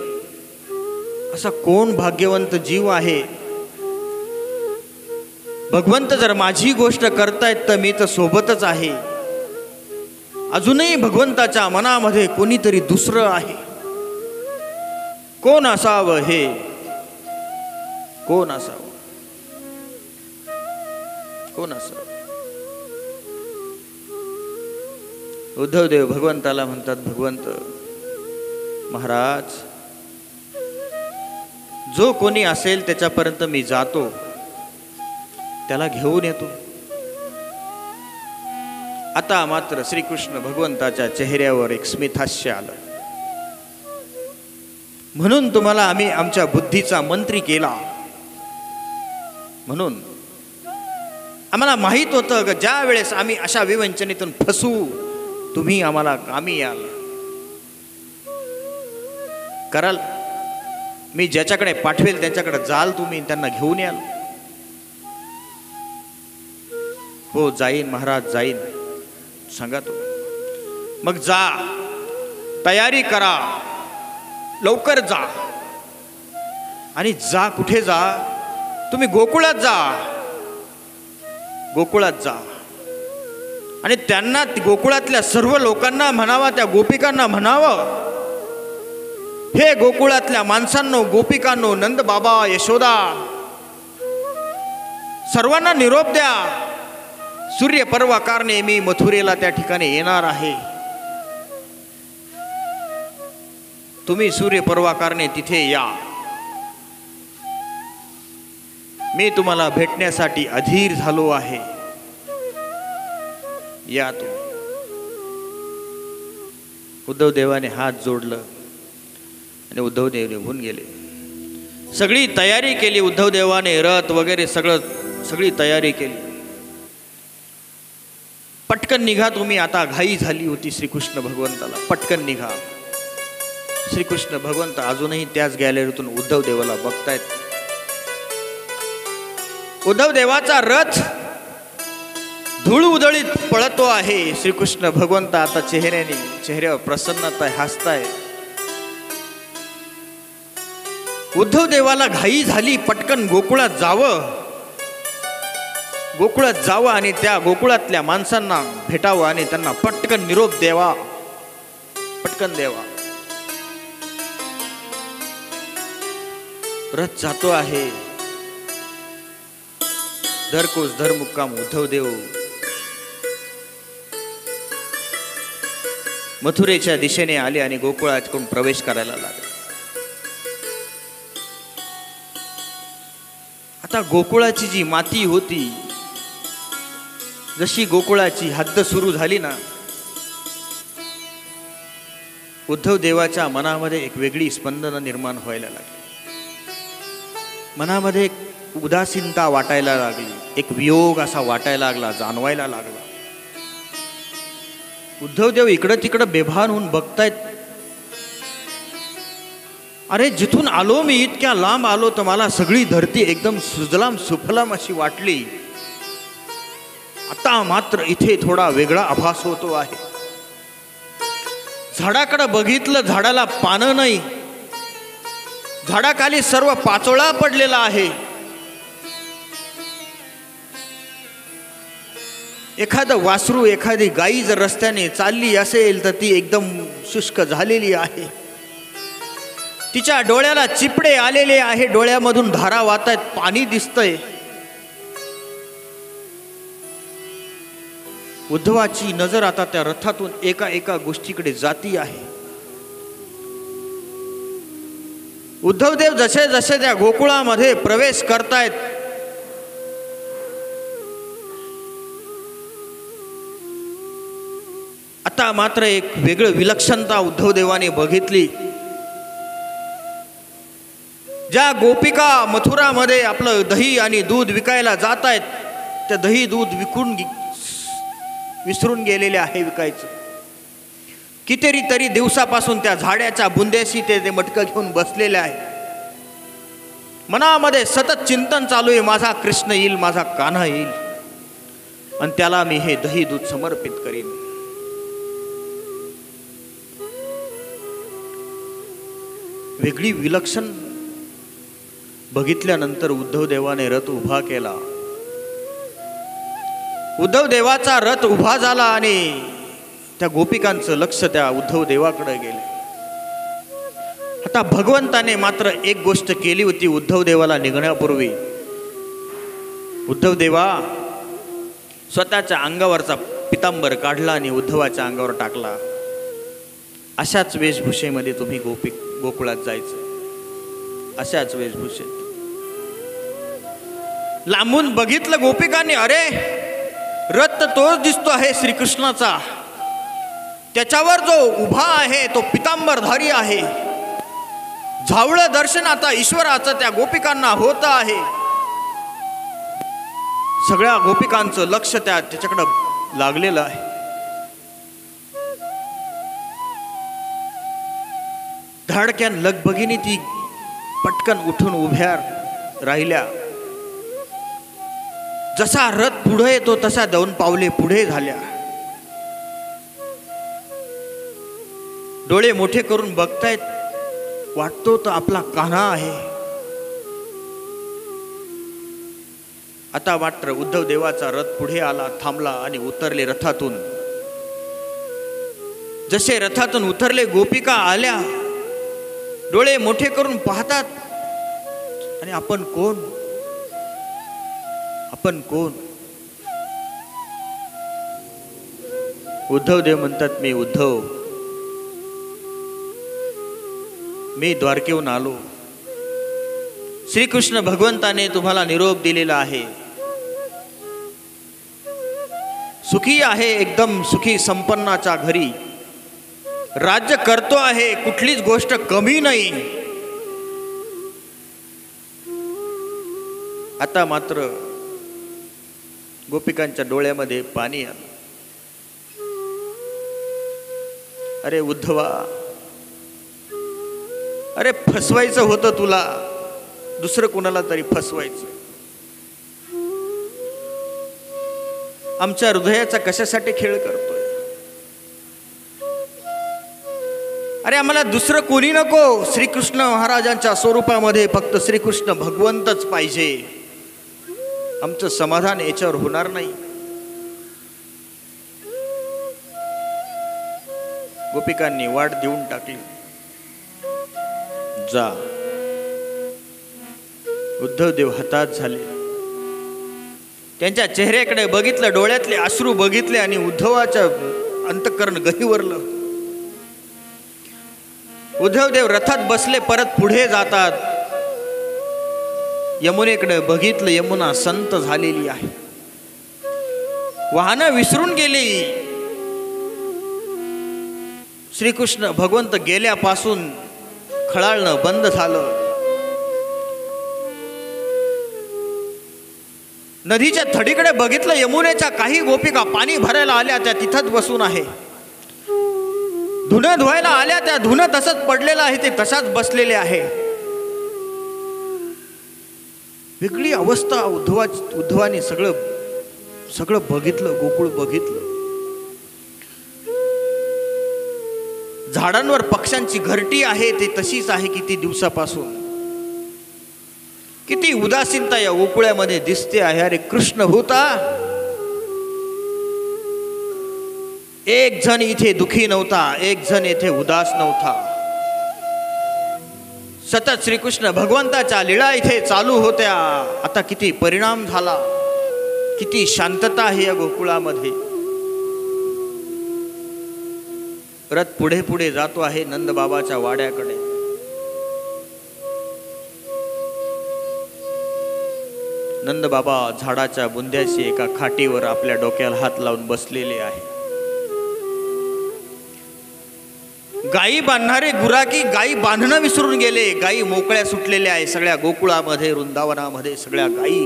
[SPEAKER 1] असा कोण भाग्यवंत जीव आहे. भगवंत जर माझी गोष्ट करतायत तर मी तर सोबतच आहे. अजूनही भगवंताच्या मनामध्ये कोणीतरी दुसरं आहे. कोण असावं हे? कोण असावं? कोण असावं? उद्धवदेव भगवंताला म्हणतात, भगवंत महाराज, जो कोणी असेल त्याच्यापर्यंत मी जातो, त्याला घेऊन येतो. आता मात्र श्रीकृष्ण भगवंताच्या चेहऱ्यावर एक स्मितहास्य आलं. म्हणून तुम्हाला आम्ही आमच्या बुद्धीचा मंत्री केला. म्हणून आम्हाला माहित होतं की ज्या वेळेस आम्ही अशा विवंचनेतून फसू, तुम्ही आम्हाला कामी याल. कराल. मी ज्याच्याकडे पाठवेल त्याच्याकडे जाल, तुम्ही त्यांना घेऊन याल. हो जाईन महाराज, जाईन. सांगा तो. मग जा, तयारी करा, लवकर जा. आणि जा कुठे जा? तुम्ही गोकुळात जा. गोकुळात जा आणि त्यांना, गोकुळातल्या सर्व लोकांना म्हणावा, त्या गोपिकांना म्हणावं, हे गोकुळातल्या माणसांनो, गोपिकांनो, नंद बाबा, यशोदा, सर्वांना निरोप द्या. सूर्य पर्वाकारने मी मथुरेला त्या ठिकाणी येणार आहे. तुम्ही सूर्य पर्वाकारने तिथे या. मी तुम्हाला भेटण्यासाठी अधीर झालो आहे. या तुम्ही. उद्धव देवाने हात जोडलं आणि उद्धव देव निघून गेले. सगळी तयारी केली उद्धव देवाने, रथ वगैरे सगळी तयारी केली. पटकन निघा तुम्ही. आता घाई झाली होती श्रीकृष्ण भगवंताला. पटकन निघा. श्रीकृष्ण भगवंत अजूनही त्याच गॅलरीतून उद्धव देवाला बघतायत. उद्धव देवाचा रथ धूळ उधळीत पळतो आहे. श्रीकृष्ण भगवंत आता चेहऱ्यावर प्रसन्नता आहे, हसताय. उद्धव देवाला घाई झाली, पटकन गोकुळात जावं. गोकुळात जावं आणि त्या गोकुळातल्या माणसांना भेटावं आणि त्यांना पटकन निरोप द्यावा, पटकन द्यावा. रथ जातो आहे. धरकोस धरमुक्काम उद्धव देव मथुरेच्या दिशेने आले आणि गोकुळातून प्रवेश करायला लागले. आता गोकुळाची जी माती होती, जशी गोकुळाची हद्द सुरू झाली ना, उद्धव देवाच्या मनामध्ये एक वेगळी स्पंदनं निर्माण व्हायला लागली. मनामध्ये एक उदासीनता वाटायला लागली, एक वियोग असा वाटायला लागला, जाणवायला लागला. उद्धवदेव इकडं तिकडं बेभान होऊन बघतायत. अरे जिथून आलो मी, इतक्या लांब आलो तर मला सगळी धरती एकदम सुजलाम सुफलाम अशी वाटली. आता मात्र इथे थोडा वेगळा आभास होतो आहे. झाडाकडे बघितलं, झाडाला पानं नाही, झाडाखाली सर्व पाचोळा पडलेला आहे. एखादं वासरू, एखादी गाई जर रस्त्याने चालली असेल तर ती एकदम शुष्क झालेली आहे. तिच्या डोळ्याला चिपडे आलेले आहे, डोळ्यामधून धारा वाहतायत, पाणी दिसतंय. उद्धवाची नजर आता त्या रथातून एका एका गोष्टीकडे जाती आहे. उद्धवदेव जसे जसे त्या गोकुळामध्ये प्रवेश करतायत, आता मात्र एक वेगळं विलक्षणता उद्धवदेवाने बघितली. ज्या गोपिका मथुरामध्ये आपलं दही आणि दूध विकायला जात आहेत, त्या दही दूध विसरून गेलेले आहे विकायचं. कितीतरी दिवसापासून त्या झाडाच्या बुंद्याशी ते मटकं घेऊन बसलेले आहे. मनामध्ये सतत चिंतन चालू आहे, माझा कृष्ण येईल, माझा कान्हा येईल आणि त्याला मी हे दही दूध समर्पित करीन. वेगळी विलक्षण बघितल्यानंतर उद्धवदेवाने रथ उभा केला. उद्धवदेवाचा रथ उभा झाला आणि त्या गोपिकांचं लक्ष त्या उद्धवदेवाकडे गेले. आता भगवंताने मात्र एक गोष्ट केली होती उद्धवदेवाला निघण्यापूर्वी. उद्धवदेवा स्वतःच्या अंगावरचा पितांबर काढला आणि उद्धवाच्या अंगावर टाकला. अशाच वेशभूषेमध्ये तुम्ही गोकुळात जायचं, अशाच वेशभूषेत. लांबून बघितलं गोपिकांनी, अरे रथ तोच दिसतो आहे श्रीकृष्णाचा, त्याच्यावर जो उभा आहे तो पितांबरधारी आहे. झावळं दर्शन आता ईश्वराचं त्या गोपिकांना होत आहे. सगळ्या गोपिकांचं लक्ष त्याच्याकडं लागलेलं आहे. धाडक्यान लगबगीने ती पटकन उठून उभ्या राहिल्या. जसा रथ पुढे येतो तसा 2 पावले पुढे झाल्या. डोळे मोठे करून बघतायत, वाटतो तर आपला कान्हा आहे. आता मात्र उद्धव देवाचा रथ पुढे आला, थांबला आणि उतरले रथातून. जसे रथातून उतरले, गोपिका आल्या, डोळे मोठे करून पाहतात. आणि आपण कोण, आपण कोण? उद्धवदेव म्हणतात, मी उद्धव, मी द्वारकेहून आलो. श्रीकृष्ण भगवंताने तुम्हाला निरोप दिलेला आहे. सुखी आहे, एकदम सुखी संपन्नाच्या घरी राज्य करतो आहे, कुठलीच गोष्ट कमी नाही. आता मात्र गोपिकांच्या डोळ्यामध्ये पाणी आलं. अरे उद्धवा, अरे फसवायचं होतं तुला, दुसरं कोणाला तरी फसवायचं. आमच्या हृदयाचा कशासाठी खेळ करतोय? अरे आम्हाला दुसरं कोणी नको, श्रीकृष्ण महाराजांच्या स्वरूपामध्ये फक्त श्रीकृष्ण भगवंतच पाहिजे. आमचं समाधान याच्यावर होणार नाही. गोपिकांनी वाट देऊन टाकली. जा. उद्धवदेव हताश झाले. त्यांच्या चेहऱ्याकडे बघितलं, डोळ्यातले अश्रू बघितले आणि उद्धवाचं अंतःकरण गहिवरलं. उद्धवदेव रथात बसले, परत पुढे जातात. यमुनेकडे बघितलं, यमुना संत झालेली आहे, वाहनं विसरून गेली. श्रीकृष्ण भगवंत गेल्यापासून खळाळणं बंद झालं. नदीच्या थडीकडे बघितलं, यमुनेच्या काही गोपिका पाणी भरायला आल्या, त्या तिथंच बसून आहे. धुणं धुवायला आल्या, त्या धुणं तसंच पडलेलं आहे, ते तसाच बसलेले आहे. वेगळी अवस्था. उद्धवाने सगळं बघितलं, गोकुळ बघितलं. झाडांवर पक्ष्यांची घरटी आहे, ते तशीच आहे किती दिवसापासून. किती उदासीनता या गोकुळ्यामध्ये दिसते आहे. अरे कृष्ण होता, एक जण इथे दुखी नव्हता, एक जण इथे उदास नव्हता. सतत श्रीकृष्ण भगवंताच्या लीळा इथे चालू होत्या. आता किती परिणाम झाला, किती शांतता आहे या गोकुळामध्ये. रथ पुढे पुढे जातो आहे नंदबाबाच्या वाड्याकडे. नंदबाबा झाडाच्या बुंद्याशी एका खाटीवर आपल्या डोक्याला हात लावून बसलेले आहे. गायी बांधणारे गुराकी गायी बांधणं विसरून गेले. गायी मोकळ्या सुटलेल्या आहे सगळ्या गोकुळामध्ये, वृंदावनामध्ये सगळ्या गायी.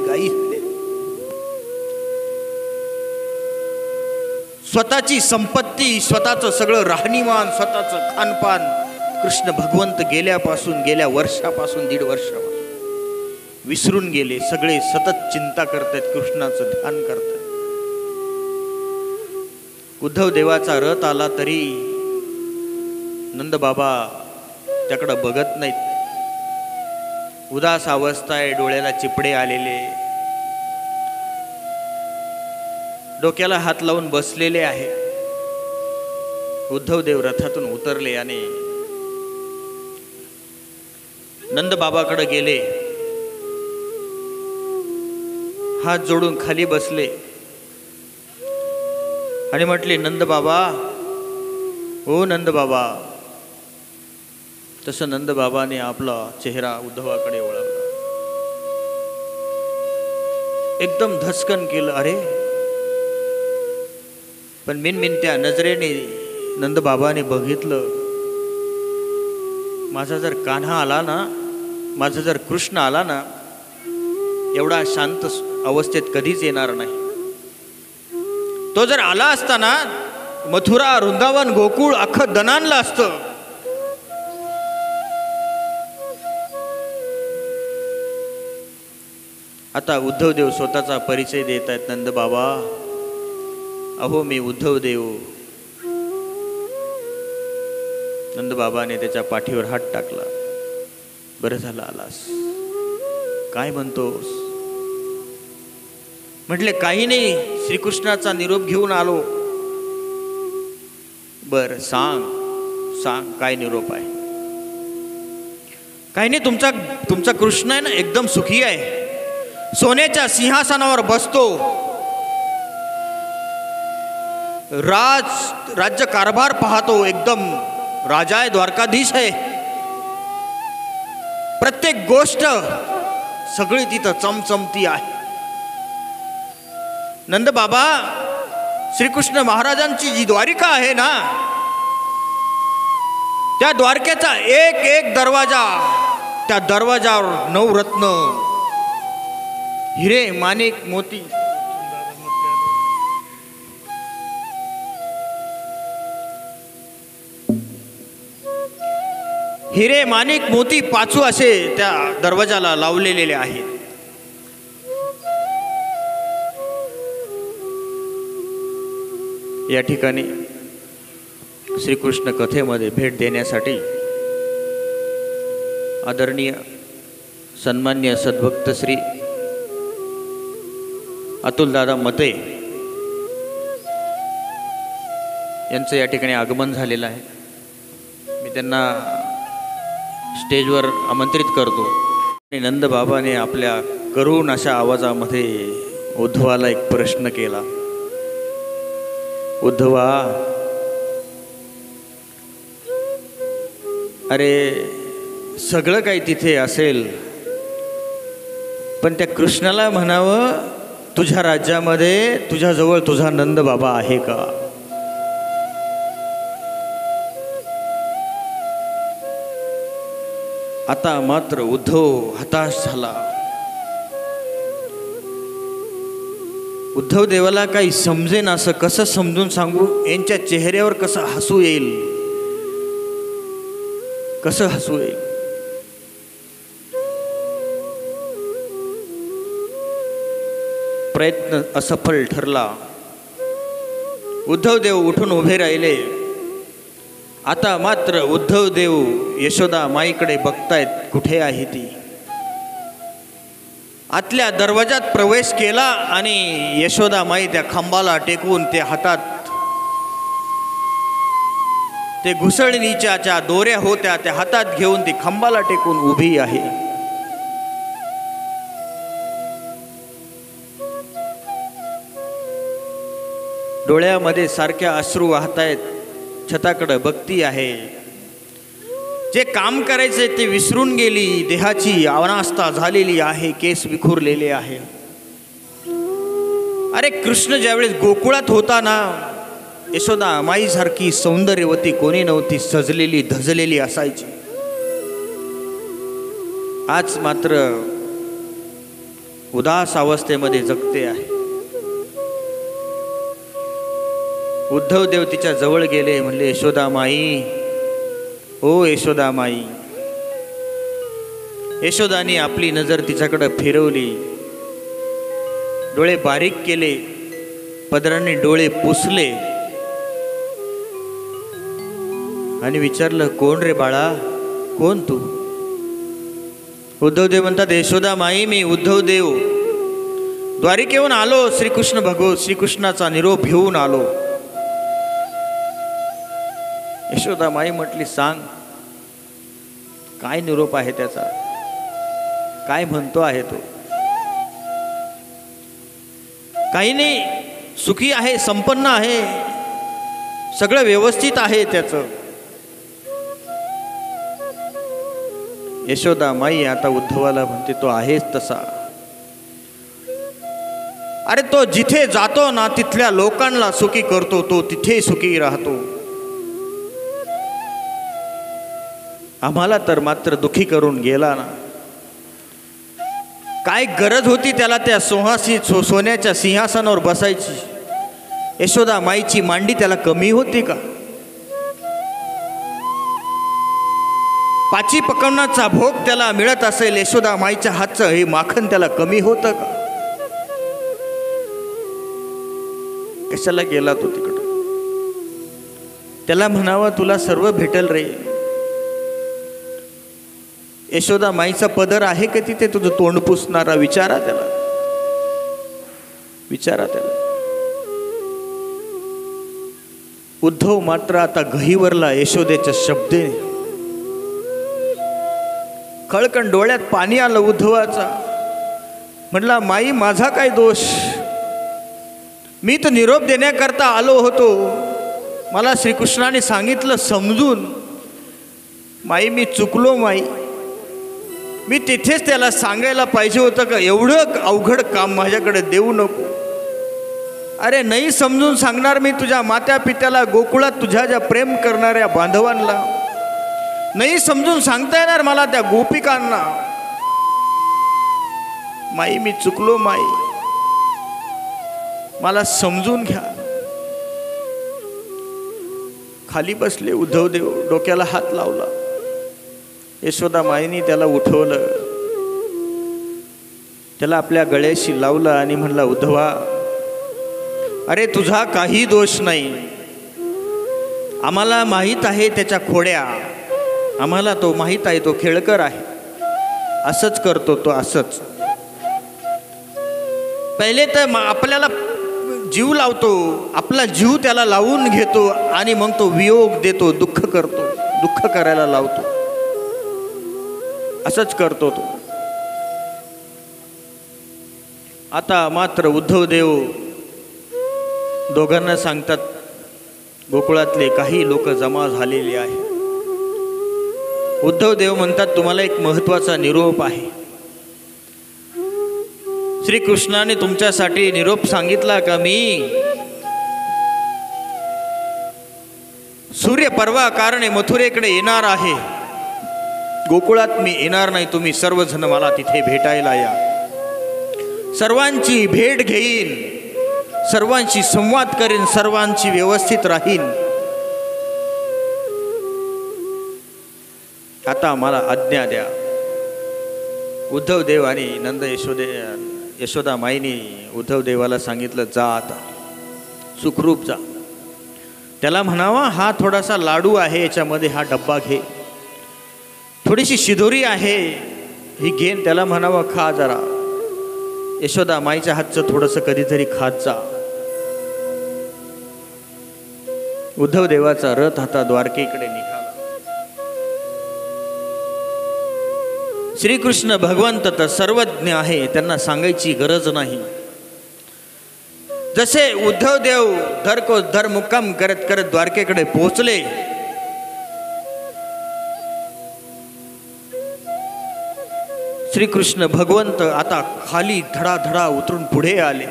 [SPEAKER 1] स्वतःची संपत्ती, स्वतःचं सगळं राहणीमान, स्वतःचं खानपान कृष्ण भगवंत गेल्यापासून, गेल्या वर्षापासून, 1.5 वर्षापासून विसरून गेले. सगळे सतत चिंता करतात, कृष्णाचं ध्यान करतात. उद्धव देवाचा रथ आला तरी नंदबाबा त्याकडं बघत नाहीत. उदास अवस्था आहे, डोळ्याला चिपडे आलेले, डोक्याला हात लावून बसलेले आहे. उद्धव देव रथातून उतरले आणि नंदबाबाकडे गेले. हात जोडून खाली बसले आणि म्हटले, नंदबाबा, ओ नंदबाबा. तसं नंदबाबाने आपला चेहरा उद्धवाकडे वळवला, एकदम धस्कन केलं. अरे, पण मिनमिनत्या नजरेने नंदबाबाने बघितलं. माझा जर कान्हा आला ना, माझा जर कृष्ण आला ना, एवढा शांत अवस्थेत कधीच येणार नाही. तो जर आला असता ना, मथुरा, वृंदावन, गोकुळ अख्खं दणाणलं असतं. आता उद्धवदेव स्वतःचा परिचय देत आहेत. नंदबाबा, अहो मी उद्धवदेव. नंदबाबाने त्याच्या पाठीवर हात टाकला. बरं झालं आलास. काय म्हणतोस? म्हटले, काही नाही, श्रीकृष्णाचा निरोप घेऊन आलो. बर, सांग काय निरोप आहे? काही नाही, तुमचा कृष्ण आहे ना, एकदम सुखी आहे. सोन्याच्या सिंहासनावर बसतो. राज्य कारभार पाहतो. एकदम राजा आहे, द्वारकाधीश आहे. प्रत्येक गोष्ट सगळी तिथं चमचमती आहे. नंदबाबा, श्रीकृष्ण महाराजांची जी द्वारिका आहे ना, त्या द्वारकेचा एक एक दरवाजा, त्या दरवाजावर 9 रत्न, हिरे, माणिक, मोती. हिरे, माणिक, मोती, पाचू असे त्या दरवाजाला लावलेले आहेत. या ठिकाणी श्रीकृष्ण कथेमध्ये भेट देण्यासाठी आदरणीय सन्मान्य सद्भक्त श्री अतुलदादा मते यांचं या ठिकाणी आगमन झालेलं आहे. मी त्यांना स्टेजवर आमंत्रित करतो. आणि नंदबाबाने आपल्या करुण अशा आवाजामध्ये उद्धवाला एक प्रश्न केला. उद्धवा, अरे सगळं काही तिथे असेल, पण त्या कृष्णाला म्हणावं, तुझ्या राज्यामध्ये तुझ्याजवळ तुझा नंदबाबा आहे का? आता मात्र उद्धव हताश झाला. उद्धव देवाला काही समजेन. असं कसं समजून सांगू? यांच्या चेहऱ्यावर कसं हसू येईल, कसं हसू येईल. प्रयत्न असफल ठरला. उद्धव देव उठून उभे राहिले. आता मात्र उद्धव देव यशोदा माईकडे बघतायत, कुठे आहे ती. आतल्या दरवाजात प्रवेश केला आणि यशोदा माई त्या खांबाला टेकवून ते हातात ते घुसळणीच्या दोऱ्या होत्या त्या हातात घेऊन ती खांबाला टेकून उभी आहे. डोळ्यामध्ये सारख्या अश्रू वाहतायत. छताकडे बघती आहे. जे काम करायचे ते विसरून गेली. देहाची अनास्था झालेली आहे. केस विखुरलेले आहे. अरे कृष्ण ज्यावेळेस गोकुळात होता ना, यशोदा माईसारखी सौंदर्यवती कोणी नव्हती. सजलेली धजलेली असायची. आज मात्र उदास अवस्थेमध्ये जगते आहे. उद्धव देव तिच्या जवळ गेले. म्हणले, यशोदा माई, ओ यशोदा माई. यशोदानी आपली नजर तिच्याकडे फिरवली. डोळे बारीक केले. पदराने डोळे पुसले आणि विचारलं, कोण रे बाळा, कोण तू? उद्धव देव म्हणतात, यशोदा माई, मी उद्धव देव द्वारिकेहून आलो. श्रीकृष्णाचा निरोप घेऊन आलो. यशोदा माई म्हटली, सांग काय निरोप आहे त्याचा, काय म्हणतो आहे तो? काही नाही, सुखी आहे, संपन्न आहे, सगळं व्यवस्थित आहे त्याचं. यशोदा माई आता उद्धवाला म्हणते, तो आहेच तसा. अरे तो जिथे जातो ना तिथल्या लोकांना सुखी करतो. तो तिथे सुखी राहतो. आम्हाला तर मात्र दुखी करून गेला ना. काय गरज होती त्याला त्या सोन्याच्या सिंहासनावर बसायची? यशोदा माईची मांडी त्याला कमी होती का? पाची पकवण्याचा भोग त्याला मिळत असेल, यशोदा माईच्या हातचं हे माखन त्याला कमी होतं का? कशाला गेला तो तिकडं? त्याला म्हणावं, तुला सर्व भेटल रे. यशोदा माईचा पदर आहे का तिथे तुझं तोंड पुसणारा? विचारा त्याला, विचारा त्याला. उद्धव मात्र आता गहिवरला यशोदेच्या शब्दे. खळकण डोळ्यात पाणी आलं उद्धवाचा. म्हटला, माई माझा काय दोष? मी तर निरोप देण्याकरता आलो होतो. मला श्रीकृष्णाने सांगितलं समजून. माई मी चुकलो माई. मी तिथेच त्याला सांगायला पाहिजे होतं का एवढं अवघड काम माझ्याकडे देऊ नको. अरे नाही समजून सांगणार मी तुझ्या मात्या पित्याला, गोकुळात तुझ्या ज्या प्रेम करणाऱ्या बांधवांना नाही समजून सांगता येणार मला त्या गोपिकांना. माई मी चुकलो माई, मला समजून घ्या. खाली बसले उद्धव देव, डोक्याला हात लावला. यशोदा माईनी त्याला उठवलं, त्याला आपल्या गळ्याशी लावलं आणि म्हणला, उद्धवा अरे तुझा काही दोष नाही. आम्हाला माहीत आहे त्याच्या खोड्या, आम्हाला तो माहीत आहे, तो खेळकर आहे, असंच करतो तो, असंच. पहिले तर आपल्याला जीव लावतो, आपला जीव त्याला लावून घेतो आणि मग तो वियोग देतो, दुःख करतो, दुःख करायला लावतो, असंच करतो तो. आता मात्र उद्धव देव दोघांना सांगतात, गोकुळातले काही लोक जमा झालेले आहे. उद्धव देव म्हणतात, तुम्हाला एक महत्त्वाचा निरोप आहे. श्रीकृष्णाने तुमच्यासाठी निरोप सांगितला का मी सूर्य परवा कारणे मथुरेकडे येणार आहे. गोकुळात मी येणार नाही, तुम्ही सर्वजण मला तिथे भेटायला या. सर्वांची भेट घेईन, सर्वांशी संवाद करेन, सर्वांची व्यवस्थित राहीन. आता मला आज्ञा द्या. उद्धव देव आणि नंद यशोदा माईनी उद्धव देवाला सांगितलं, जा आता सुखरूप जा. त्याला म्हणावा, हा थोडासा लाडू आहे, याच्यामध्ये हा डब्बा घे. थोडीशी शिदोरी आहे, ही घेन. त्याला म्हणावं, खा जरा. यशोदा माईच्या हातचं थोडंसं कधीतरी खात जा. उद्धव देवाचा रथ आता द्वारकेकडे निघाला. श्रीकृष्ण भगवंत तर सर्वज्ञ आहे, त्यांना सांगायची गरज नाही. जसे उद्धव देव धर मुक्काम करत करत द्वारकेकडे पोहोचले, श्रीकृष्ण भगवंत आता खाली धडाधडा उतरून पुढे आले.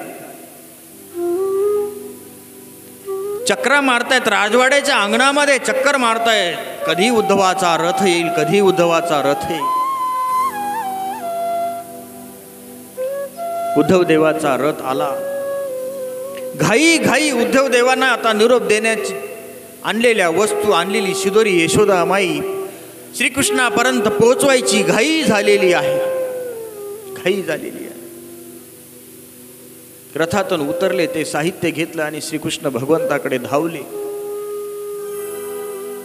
[SPEAKER 1] चक्रा मारतायत, राजवाड्याच्या अंगणामध्ये चक्कर मारतायत. कधी उद्धवाचा रथ येईल, कधी उद्धवाचा रथ येईल. उद्धव देवाचा रथ आला. घाई घाई उद्धव देवांना आता निरोप देण्याची आणलेल्या वस्तू, आणलेली शिदोरी यशोदा माई श्रीकृष्णापर्यंत पोहोचवायची घाई झालेली आहे. घाई झालेली आहे. रथातून उतरले, ते साहित्य घेतलं आणि श्रीकृष्ण भगवंताकडे धावले.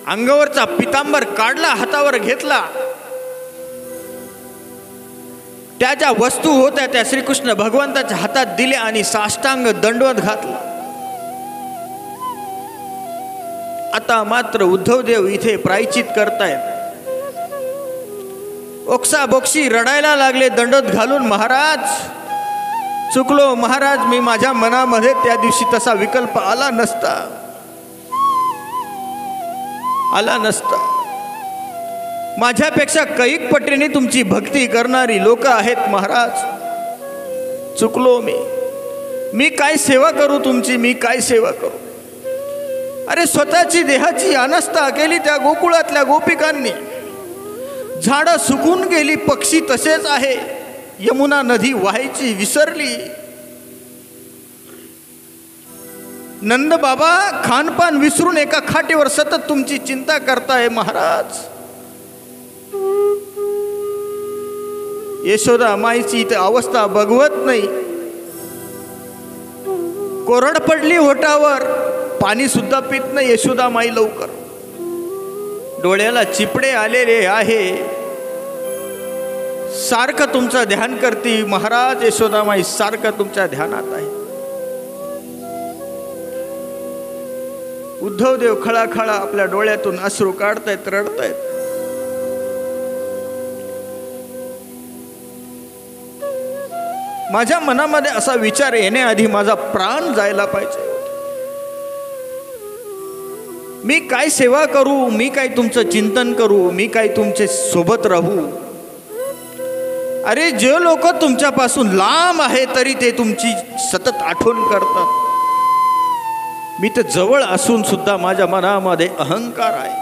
[SPEAKER 1] अंगावरचा पितांबर काढला, हातावर घेतला. त्या ज्या वस्तू होत्या त्या श्रीकृष्ण भगवंताच्या हातात दिल्या आणि साष्टांग दंडवत घातला. आता मात्र उद्धव देव इथे प्रायचित करतायत. ओक्सा बोक्शी रडायला लागले दंडवत घालून, महाराज चुकलो महाराज, मी माझ्या मनामध्ये त्या दिवशी तसा विकल्प आला नसता. माझ्यापेक्षा कैक पटीने तुमची भक्ती करणारी लोक आहेत महाराज. चुकलो मी काय सेवा करू तुमची, मी काय सेवा करू. अरे स्वतःची देहाची अनास्था केली त्या गोकुळातल्या गोपिकांनी. झाडं सुकून गेली, पक्षी तसेच आहे. यमुना नदी वाहायची विसरली. नंद बाबा खानपान विसरून एका खाटेवर सतत तुमची चिंता करताय महाराज. यशोदा माईची इथे अवस्था बघवत नाही. कोरड पडली होटावर, पाणी सुद्धा पित नाही यशोदा माई लवकर. डोळ्याला चिपडे आलेले आहे, सारखं तुमचं ध्यान करती महाराज. यशोदा माई सारखं तुमच्या ध्यानात आहे. उद्धव देव खळाखळा आपल्या डोळ्यातून अश्रू काढतायत, रडतायत. माझ्या मनामध्ये असा विचार येण्याआधी माझा प्राण जायला पाहिजे. मी काय सेवा करू, मी काय तुमचं चिंतन करू, मी काय तुमचे सोबत राहू. अरे जे लोक तुमच्यापासून लांब आहे तरी ते तुमची सतत आठवण करतात. मी तर जवळ असून सुद्धा माझ्या मनामध्ये अहंकार आहे.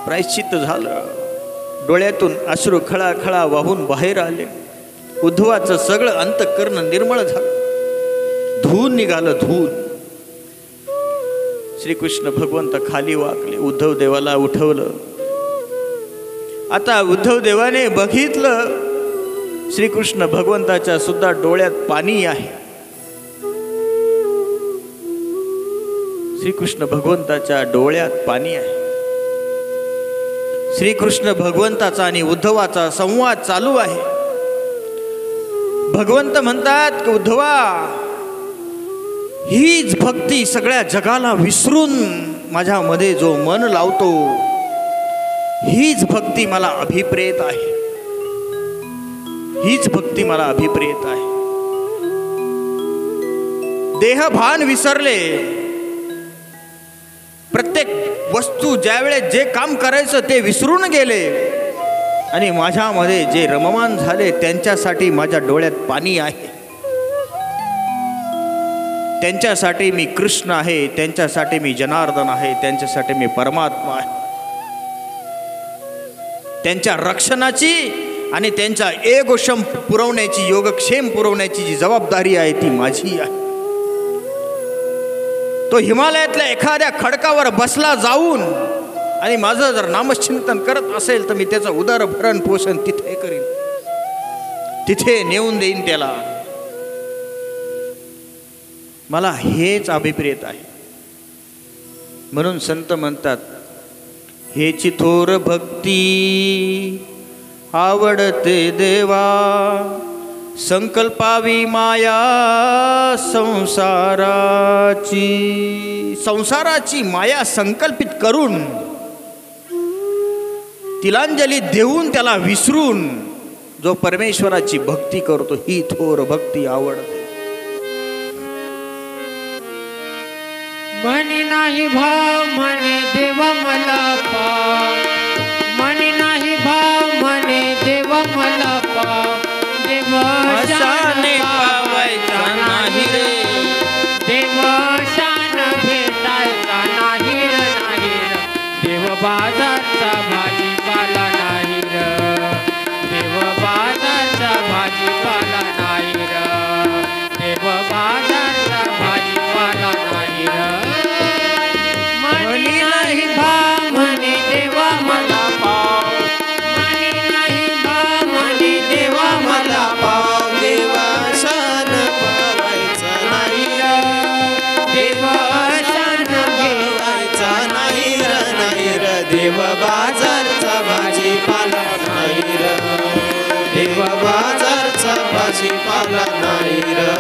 [SPEAKER 1] प्रायश्चित्त झालं. डोळ्यातून अश्रू खळाखळा वाहून बाहेर आले. उद्धवाचं सगळं अंतःकरण निर्मळ झालं. धून निघालं, धून. श्रीकृष्ण भगवंत खाली वाकले, उद्धव देवाला उठवलं. आता उद्धव देवाने बघितलं श्रीकृष्ण भगवंताच्या सुद्धा डोळ्यात पाणी आहे. श्रीकृष्ण भगवंताच्या डोळ्यात पाणी आहे. श्रीकृष्ण भगवंताचा आणि उद्धवाचा संवाद चालू आहे. भगवंत म्हणतात की उद्धवा, हीच भक्ती सगळ्या जगाला विसरून माझ्यामध्ये जो मन लावतो, हीच भक्ती मला अभिप्रेत आहे. हीच भक्ती मला अभिप्रेत आहे. देहभान विसरले. प्रत्येक वस्तू ज्यावेळेस जे काम करायचं ते विसरून गेले आणि माझ्यामध्ये जे रममान झाले त्यांच्यासाठी माझ्या डोळ्यात पाणी आहे. त्यांच्यासाठी मी कृष्ण आहे, त्यांच्यासाठी मी जनार्दन आहे, त्यांच्यासाठी मी परमात्मा आहे. त्यांच्या रक्षणाची आणि त्यांचा योगक्षेम पुरवण्याची जी जबाबदारी आहे ती माझी आहे. तो हिमालयातल्या एखाद्या खडकावर बसला जाऊन आणि माझं जर नामचिंतन करत असेल तर मी त्याचं उदर भरण पोषण तिथे करीन, तिथे नेऊन देईन त्याला. मला हेच अभिप्रेत आहे. म्हणून संत म्हणतात, हेची थोर भक्ती आवडते देवा, संकल्पावी माया संसाराची माया संकल्पित करून तिलांजली देऊन त्याला विसरून जो परमेश्वराची भक्ती करतो ही थोर भक्ती आवडते.
[SPEAKER 2] म्हणे नाही भाव म्हणे देवा मला पाव, म्हणे नाही भाव म्हणे देवा मला पाव. देवशाने पावायचा नाही रे, देवशान भेटायचा नाही रे, नाही रे. देव बाजारचा भाजीपाला नाही रे, देव बाजारचा भाजीपाला नाही रे, देव बाजारचा भाजीपाला नाही रे. म्हणे नाही भाव म्हणे देवा मला पाव, म्हणे नाही भाव म्हणे देवा मला पाव.
[SPEAKER 3] देवाशान पावायचा नाही रे,
[SPEAKER 2] देवशान
[SPEAKER 3] पावायचा नाही रे, नाही रे. देव बाजारचा भाजीपाला नाही रे, देव बाजारचा भाजीपाला नाही रे,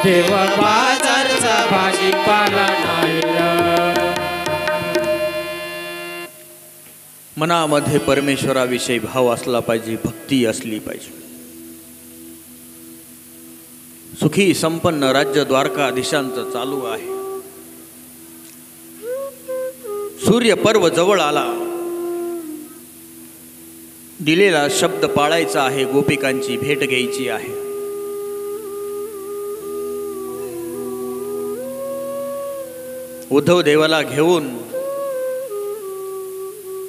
[SPEAKER 2] देव बाजारचा भाजीपाला नाही रे.
[SPEAKER 1] मनामध्ये परमेश्वराविषयी भाव असला पाहिजे, भक्ती असली पाहिजे. सुखी संपन्न राज्य द्वारकाधीशांचं चालू आहे. सूर्य पर्व जवळ आला, दिलेला शब्द पाळायचा आहे, गोपिकांची भेट घ्यायची आहे. उद्धव देवाला घेऊन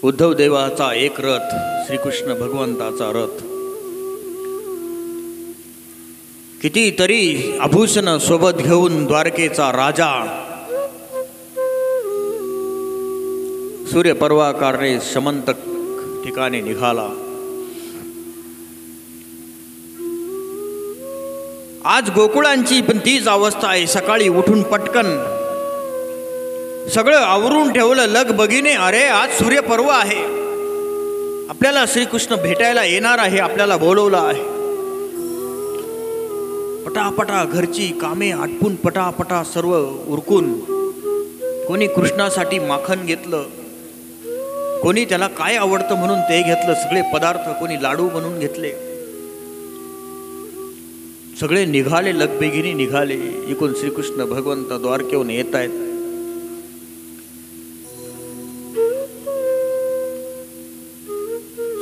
[SPEAKER 1] उद्धव देवाचा एक रथ, श्रीकृष्ण भगवंताचा रथ, कितीतरी आभूषण सोबत घेऊन द्वारकेचा राजा सूर्यपर्वाकारने समंतक ठिकाणी निघाला. आज गोकुळांची पण तीच अवस्था आहे. सकाळी उठून पटकन सगळं आवरून ठेवलं, लग बघीने अरे आज सूर्यपर्व आहे, आपल्याला श्रीकृष्ण भेटायला येणार आहे, आपल्याला बोलवलं आहे. पटापटा घरची कामे आटपून पटापटा सर्व उरकून, कोणी कृष्णासाठी माखन घेतलं, कोणी त्याला काय आवडतं म्हणून ते घेतलं, सगळे पदार्थ, कोणी लाडू बनवून घेतले. सगळे निघाले, लगबेगिनी निघाले. इकडून श्रीकृष्ण भगवंत द्वारकेहून येत आहेत.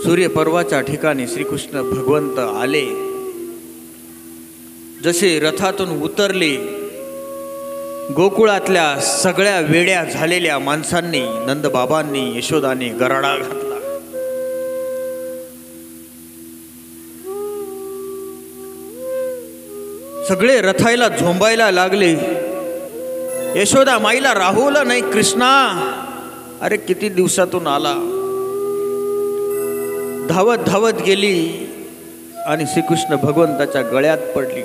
[SPEAKER 1] सूर्यपर्वाच्या ठिकाणी श्रीकृष्ण भगवंत आले. जसे रथातून उतरले, गोकुळातल्या सगळ्या वेड्या झालेल्या माणसांनी, नंदबाबांनी, यशोदाने गराडा घातला. सगळे रथायला झोंबायला लागले. यशोदा माईला राहुलं नाही, कृष्णा अरे किती दिवसातून आला. धावत धावत गेली आणि श्रीकृष्ण भगवंताच्या गळ्यात पडली.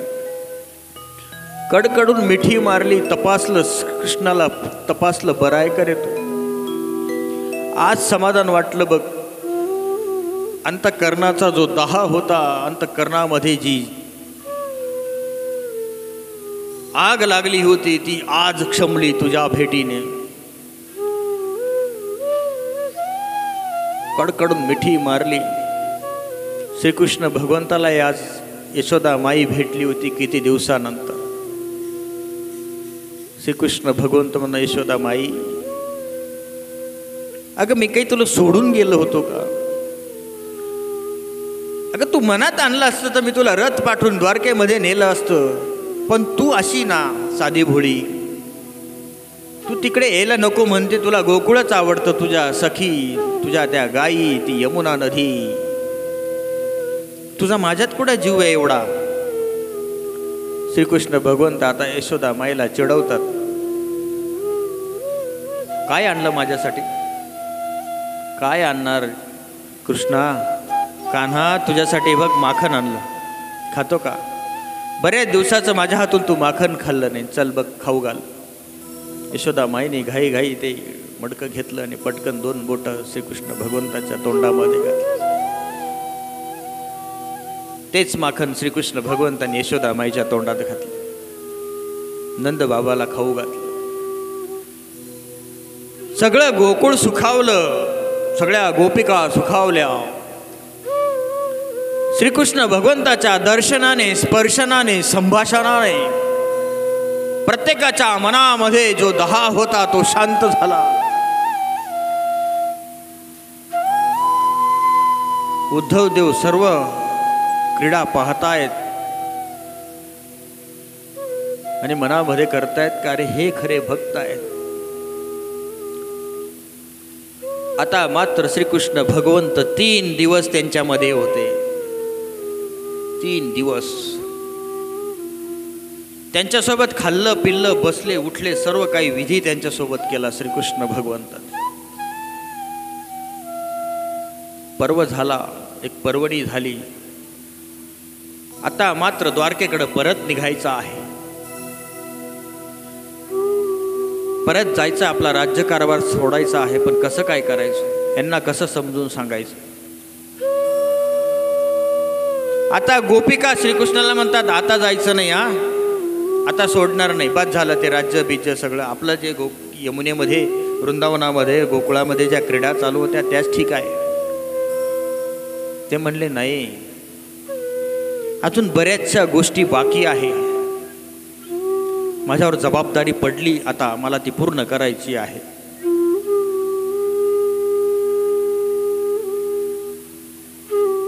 [SPEAKER 1] कडकडून मिठी मारली, तपासलं, कृष्णाला तपासलं, बराय करे तो. आज समाधान वाटलं बघ. अंतःकरणाचा जो दाह होता, अंतःकरणामध्ये जी आग लागली होती ती आज क्षमली तुझ्या भेटीने. कडकडून मिठी मारली. श्रीकृष्ण भगवंताला आज यशोदा माई भेटली होती किती दिवसानंतर. श्रीकृष्ण भगवंत म्हणा, यशोदा माई अगं मी काही तुला सोडून गेलो होतो का? अगं तू मनात आणलं असतं तर मी तुला रथ पाठवून द्वारकेमध्ये नेलं असतं, पण तू अशी ना साधी भोळी, तू तिकडे यायला नको म्हणते, तुला गोकुळच आवडतं, तुझ्या सखी, तुझ्या त्या गायी, ती यमुना नदी, तुझा माझ्यात कुठं जीव आहे एवढा. श्रीकृष्ण भगवंत आता यशोदा माईला चिडवतात, काय आणलं माझ्यासाठी, काय आणणार कृष्णा, कान्हा तुझ्यासाठी बघ माखन आणलं, खातो का, बऱ्याच दिवसाचं माझ्या हातून तू माखन खाल्लं नाही, चल बघ खाऊ घाल. यशोदा माईने घाई घाई ते मडकं घेतलं आणि पटकन 2 बोटं श्रीकृष्ण भगवंताच्या तोंडामध्ये घातली. तेच माखन श्रीकृष्ण भगवंतांनी यशोदा माईच्या तोंडात घातलं, नंद बाबाला खाऊ घातलं. सगळं गोकुळ सुखावलं, सगळ्या गोपिका सुखावल्या. श्रीकृष्ण भगवंताच्या दर्शनाने, स्पर्शनाने, संभाषणाने प्रत्येकाच्या मनामध्ये जो दहा होता तो शांत झाला. उद्धव देव सर्व क्रीडा पाहतायत आणि मनामध्ये करतायत का, अरे हे खरे भक्त आहेत. आता मात्र श्रीकृष्ण भगवंत 3 दिवस त्यांच्यामध्ये होते. 3 दिवस त्यांच्यासोबत खाल्लं पिल्लं, बसले उठले, सर्व काही विधी त्यांच्यासोबत केला श्रीकृष्ण भगवंताने. पर्व झाला, एक पर्वणी झाली. आता मात्र द्वारकेकडे परत निघायचं आहे, परत जायचं, आपला राज्यकारभार सोडायचा आहे. पण कसं काय करायचं, यांना कसं समजून सांगायचं. आता गोपिका श्रीकृष्णाला म्हणतात, आता जायचं नाही, आता सोडणार नाही, बाद झालं ते राज्य बीज सगळं. आपलं जे यमुनेमध्ये, वृंदावनामध्ये, गोकुळामध्ये ज्या क्रीडा चालू होत्या त्याच ठीक आहे. ते म्हणले नाही, अजून बऱ्याचशा गोष्टी बाकी आहे, माझ्यावर जबाबदारी पडली, आता मला ती पूर्ण करायची आहे.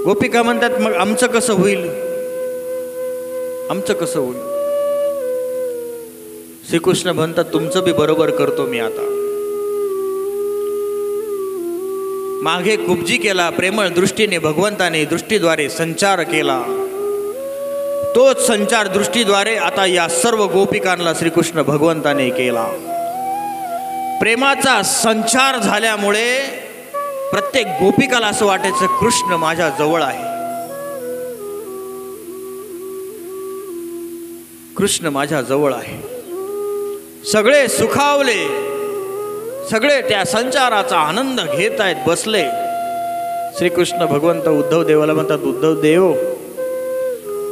[SPEAKER 1] गोपिका म्हणतात, मग आमचं कसं होईल, आमचं कसं होईल. श्रीकृष्ण म्हणतात, तुमचं बी बरोबर करतो मी. आता मागे कुब्जी केला, प्रेमळ दृष्टीने भगवंताने दृष्टीद्वारे संचार केला. तोच संचार दृष्टीद्वारे आता या सर्व गोपिकांना श्रीकृष्ण भगवंताने केला. प्रेमाचा संचार झाल्यामुळे प्रत्येक गोपिकाला असं वाटायचं, कृष्ण माझ्या जवळ आहे, कृष्ण माझ्या जवळ आहे. सगळे सुखावले, सगळे त्या संचाराचा आनंद घेत आहेत, बसले. श्रीकृष्ण भगवंत उद्धव देवाला म्हणतात, उद्धव देव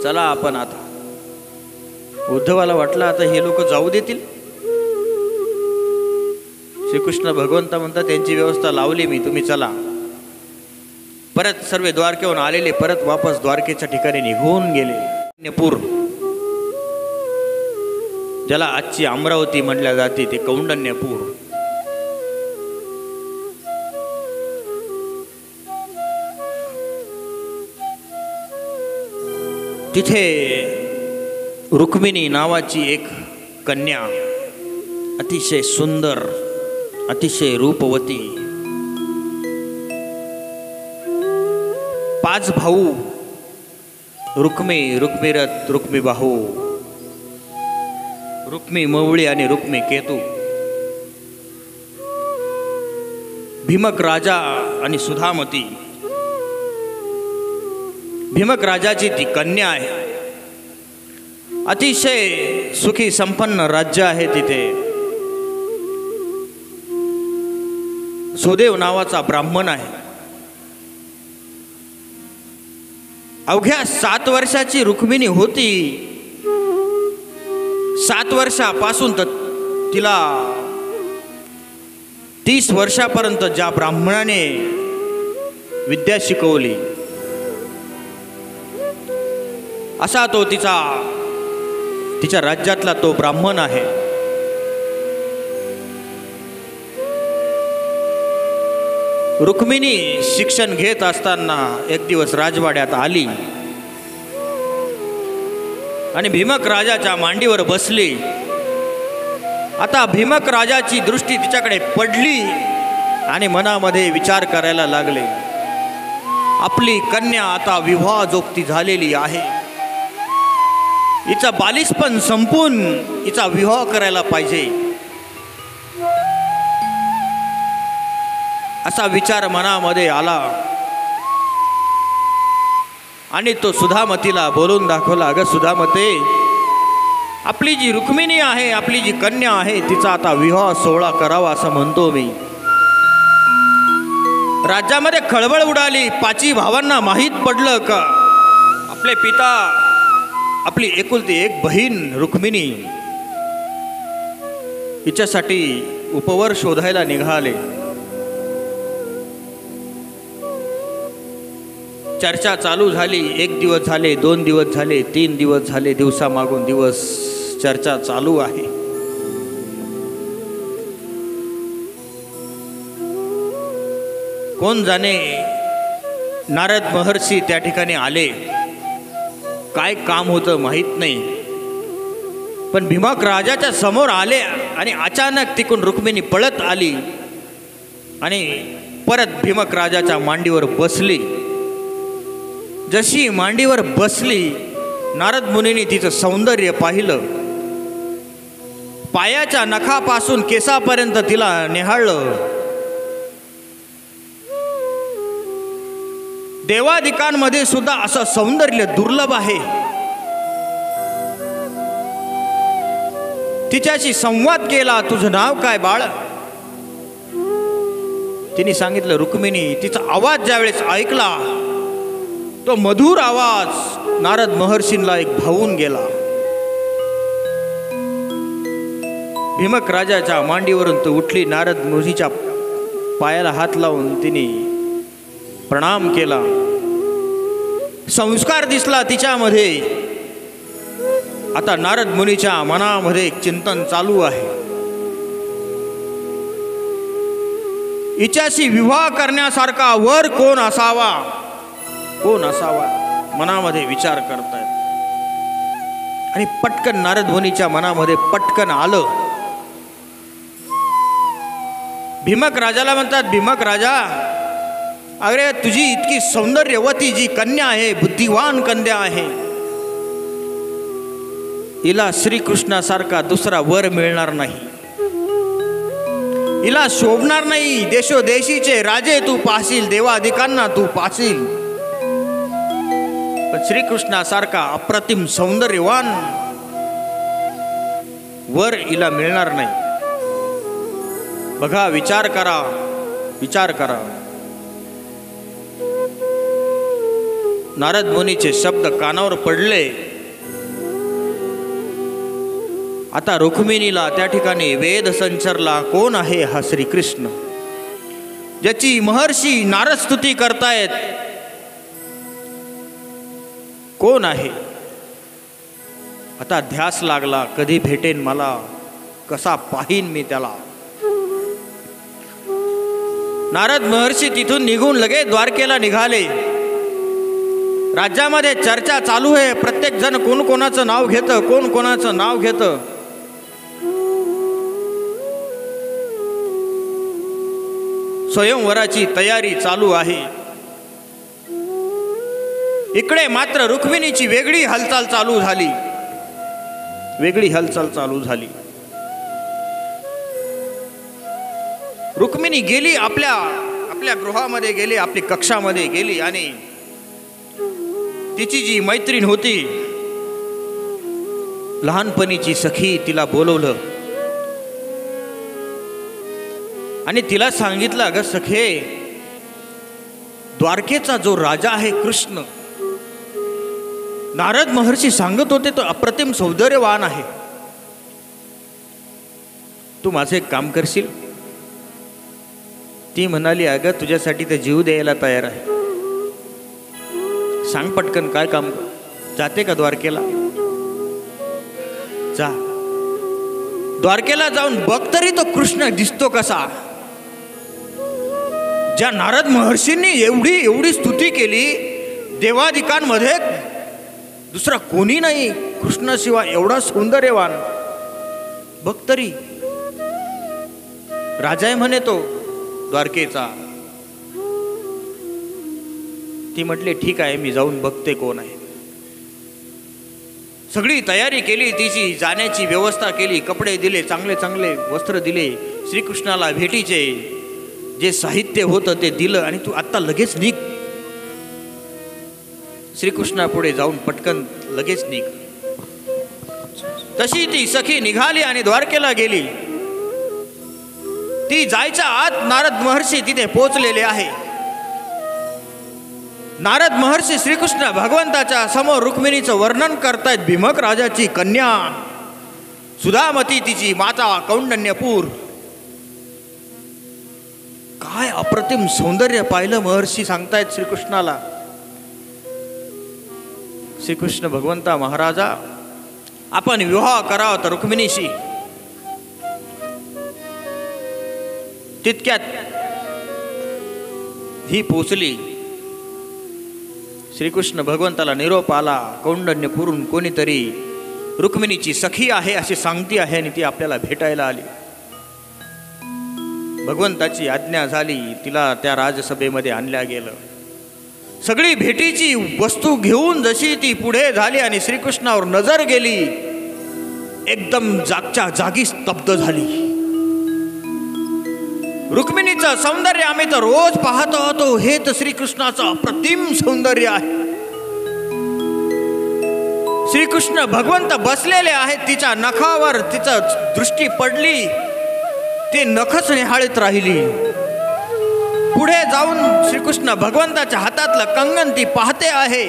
[SPEAKER 1] चला आपण आता. उद्धवाला वाटलं आता हे लोक जाऊ देतील. श्रीकृष्ण भगवंत म्हणतात, त्यांची व्यवस्था लावली मी, तुम्ही चला. परत सर्व द्वारकेहून आलेले परत वापस द्वारकेच्या ठिकाणी निघून गेले. कौंडण्यपूर, ज्याला आजची अमरावती म्हणल्या जाते, ते कौंडण्यपूर. तिथे रुक्मिणी नावाची एक कन्या, अतिशय सुंदर, अतिशय रूपवती. 5 भाऊ, रुक्मी, रुक्मिरथ, रुक्मीबाहू, रुक्मी मवळी आणि रुक्मी केतू. भीमक राजा आणि सुधामती. भीमक राजाची ती कन्या आहे. अतिशय सुखी संपन्न राज्य आहे तिथे. सुदेव नावाचा ब्राह्मण आहे. अवघ्या 7 वर्षाची रुक्मिणी होती. 7 वर्षापासून तर तिला 30 वर्षापर्यंत ज्या ब्राह्मणाने विद्या शिकवली, असा तो तिच्या राज्यातला तो ब्राह्मण आहे. रुक्मिणी शिक्षण घेत असताना एक दिवस राजवाड्यात आली आणि भीमक राजाच्या मांडीवर बसली आता भीमक राजाची दृष्टी तिच्याकडे पडली आणि मनामध्ये विचार करायला लागले, आपली कन्या आता विवाहजोगती झालेली आहे, हिचा बालिशपण संपून हिचा विवाह करायला पाहिजे, असा विचार मनामध्ये आला. आणि तो सुधामतीला बोलून दाखवला, अगं सुधामते, आपली जी रुक्मिणी आहे, आपली जी कन्या आहे, तिचा आता विवाह सोहळा करावा असं म्हणतो मी. राज्यामध्ये खळबळ उडाली. 5 भावांना माहीत पडलं का आपले पिता आपली एकुलती एक बहीण रुक्मिणी हिच्यासाठी उपवर शोधायला निघाले. चर्चा चालू झाली. 1 दिवस झाले, 2 दिवस झाले, 3 दिवस झाले, दिवसामागून दिवस चर्चा चालू आहे. कोण जाणे नारद महर्षी त्या ठिकाणी आले, काय काम होतं माहीत नाही, पण भीमक राजाच्या समोर आले आणि अचानक तिकडून रुक्मिणी पळत आली आणि परत भीमक राजाच्या मांडीवर बसली. जशी मांडीवर बसली, नारद मुनींनी तिचं सौंदर्य पाहिलं. पायाच्या नखापासून केसापर्यंत तिला निहाळलं. देवादिकांमध्ये सुद्धा असं सौंदर्य दुर्लभ आहे. तिच्याशी संवाद केला, तुझं नाव काय बाळ? तिने सांगितलं रुक्मिणी. तिचा आवाज ज्यावेळेस ऐकला, तो मधुर आवाज नारद महर्षींना एक भावून गेला. भीमक राजाच्या मांडीवरून तो उठली. नारद मुनीच्या पायाला हात लावून तिने प्रणाम केला. संस्कार दिसला तिच्यामध्ये. आता नारद मुनीच्या मनामध्ये एक चिंतन चालू आहे. हिच्याशी विवाह करण्यासारखा वर कोण असावा, कोण असावा, मनामध्ये विचार करतायत. आणि पटकन नारद मुनीच्या मनामध्ये पटकन आलं. भीमक राजाला म्हणतात, भीमक राजा, अरे तुझी इतकी सौंदर्यवती जी कन्या आहे, बुद्धिवान कन्या आहे, हिला श्रीकृष्णासारखा दुसरा वर मिळणार नाही, हिला शोभणार नाही. देशोदेशीचे राजे तू पाहशील, देवादिकांना तू पाहशील, पण श्रीकृष्णासारखा अप्रतिम सौंदर्यवान वर हिला मिळणार नाही. बघा, विचार करा, विचार करा. नारद मुनीचे शब्द कानावर पडले. आता रुक्मिणीला त्या ठिकाणी वेद संचरला, कोण आहे हा श्रीकृष्ण ज्याची महर्षी नारद स्तुती करतायत? कोण आहे? आता ध्यास लागला, कधी भेटेन मला, कसा पाहीन मी त्याला. नारद महर्षी तिथून निघून लगेच द्वारकेला निघाले. राज्यामध्ये चर्चा चालू आहे. प्रत्येक जण कोण कोणाचं नाव घेतं, कोण कोणाचं नाव घेतं. स्वयंवराची तयारी चालू आहे. इकडे मात्र रुक्मिणीची वेगळी हालचाल चालू झाली, वेगळी हालचाल चालू झाली. रुक्मिणी गेली, आपल्या गृहामध्ये गेली, आपली कक्षामध्ये गेली आणि तिची जी मैत्रीण होती, लहानपणीची सखी, तिला बोलवलं आणि तिला सांगितलं, अगं सखे, द्वारकेचा जो राजा आहे कृष्ण, नारद महर्षी सांगत होते तो अप्रतिम सौंदर्यवान आहे. तू माझं एक काम करशील? ती म्हणाली, अगं तुझ्यासाठी तर जीव द्यायला तयार आहे. सांग पटकन काय काम. जाते का द्वारकेला? जा, द्वारकेला जाऊन बघ तरी तो कृष्ण दिसतो कसा. ज्या नारद महर्षींनी एवढी स्तुती केली, देवादिकांमध्ये दुसरा कोणी नाही कृष्णाशिवाय एवढा सौंदर्यवान. बघ तरी राजा आहे म्हणे तो द्वारकेचा. ती म्हटली ठीक आहे, मी जाऊन बघते कोण आहे. सगळी तयारी केली, तिची जाण्याची व्यवस्था केली, कपडे दिले, चांगले चांगले वस्त्र दिले, श्रीकृष्णाला भेटीचे जे साहित्य होतं ते दिलं आणि तू आत्ता लगेच निघ. श्रीकृष्णापुढे जाऊन पटकन लगेच निघ. तशी ती सखी निघाली आणि द्वारकेला गेली. ती जायच्या आत नारद महर्षी तिथे पोचलेले आहे. नारद महर्षी श्रीकृष्ण भगवंताच्या समोर रुक्मिणीचं वर्णन करतायत. भीमक राजाची कन्या सुधामती, तिची माता कौंडण्यपूर. काय अप्रतिम सौंदर्य पाहिलं महर्षी सांगतायत श्रीकृष्णाला. श्रीकृष्ण भगवंता महाराजा, आपण विवाह करावा तर रुक्मिणीशी. तितक्यात ही पोचली. श्रीकृष्ण भगवंताला निरोप आला. कौंडण्यपूरून कोणीतरी रुक्मिणीची सखी आहे अशी सांगती आहे आणि ती आपल्याला भेटायला आली. भगवंताची आज्ञा झाली, तिला त्या राजसभेमध्ये आणल्या गेलं. सगळी भेटीची वस्तू घेऊन जशी ती पुढे झाली आणि श्रीकृष्णावर नजर गेली, एकदम जागच्या जागी स्तब्ध झाली. रुक्मिणीचं सौंदर्य आम्ही तर रोज पाहत होतो, हे तर श्रीकृष्णाचं अप्रतिम सौंदर्य आहे. श्रीकृष्ण भगवंत बसलेले आहेत, तिच्या नखावर तिचं दृष्टी पडली, ते नखच निहाळत राहिली. पुढे जाऊन श्रीकृष्ण भगवंताच्या हातातलं कंगन ती पाहते आहे.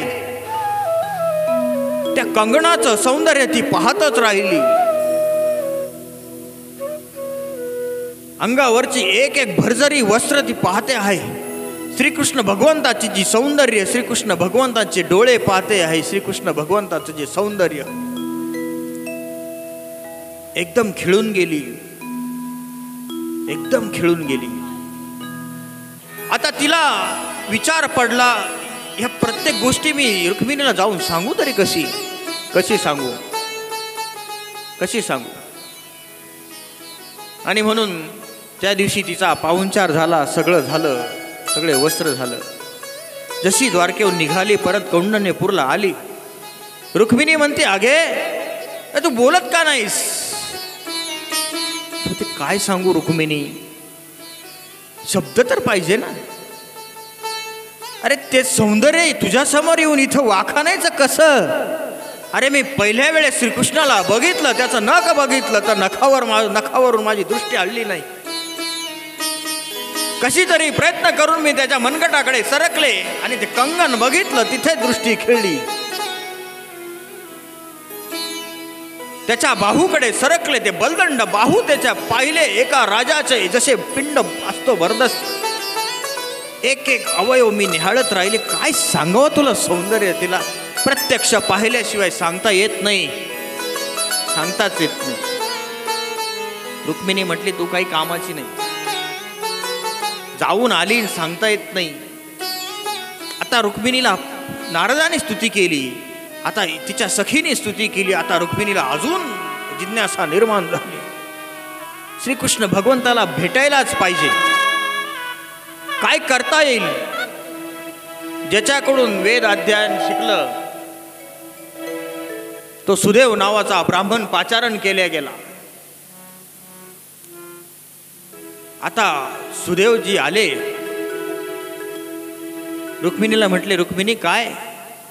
[SPEAKER 1] त्या कंगणाचं सौंदर्य ती पाहतच राहिली. अंगावरची एक एक भरजरी वस्त्र ती पाहते आहे. श्रीकृष्ण भगवंताची जी सौंदर्य, श्रीकृष्ण भगवंताचे डोळे पाहते आहे. श्रीकृष्ण भगवंताचं जे सौंदर्य एकदम खिळून गेली, एकदम खिळून गेली. आता तिला विचार पडला, ह्या प्रत्येक गोष्टी मी रुक्मिणीला जाऊन सांगू तरी कशी सांगू, कशी सांगू. आणि म्हणून त्या दिवशी तिचा पाहुणचार झाला, सगळं झालं, सगळे वस्त्र झालं. जशी द्वारकेहून निघाली परत कौंडण्यपूरला आली. रुक्मिणी म्हणते, अगे तू बोलत का नाहीस? ते काय सांगू रुक्मिणी, शब्द तर पाहिजे ना. अरे ते सौंदर्य तुझ्या समोर येऊन इथं वाखाणायचं कसं? अरे मी पहिल्या वेळेस श्रीकृष्णाला बघितलं, त्याचं नख बघितलं तर नखावरून माझी दृष्टी हलली नाही. कशी तरी प्रयत्न करून मी त्याच्या मनगटाकडे सरकले आणि ते कंगन बघितलं, तिथे दृष्टी खिळली. त्याच्या बाहूकडे सरकले, ते बलदंड बाहू त्याच्या पाहिले. एका राजाचे जसे पिंड असतो बरदस्त, एक एक अवयव मी निहाळत राहिले. काय सांगावं तुला सौंदर्य, तिला प्रत्यक्ष पाहिल्याशिवाय सांगता येत नाही, सांगताच येत नाही. रुक्मिणी म्हटली, तू काही कामाची नाही, जाऊन आली, सांगता येत नाही. आता रुक्मिणीला नारदाने स्तुती केली, आता तिच्या सखीने स्तुती केली. आता रुक्मिणीला अजून जिज्ञासा निर्माण झाली. श्रीकृष्ण भगवंताला भेटायलाच पाहिजे, काय करता येईल? ज्याच्याकडून वेद अध्ययन शिकलं तो सुदेव नावाचा ब्राह्मण पाचारण केला गेला. आता सुदेवजी आले. रुक्मिणीला म्हटले, रुक्मिणी काय,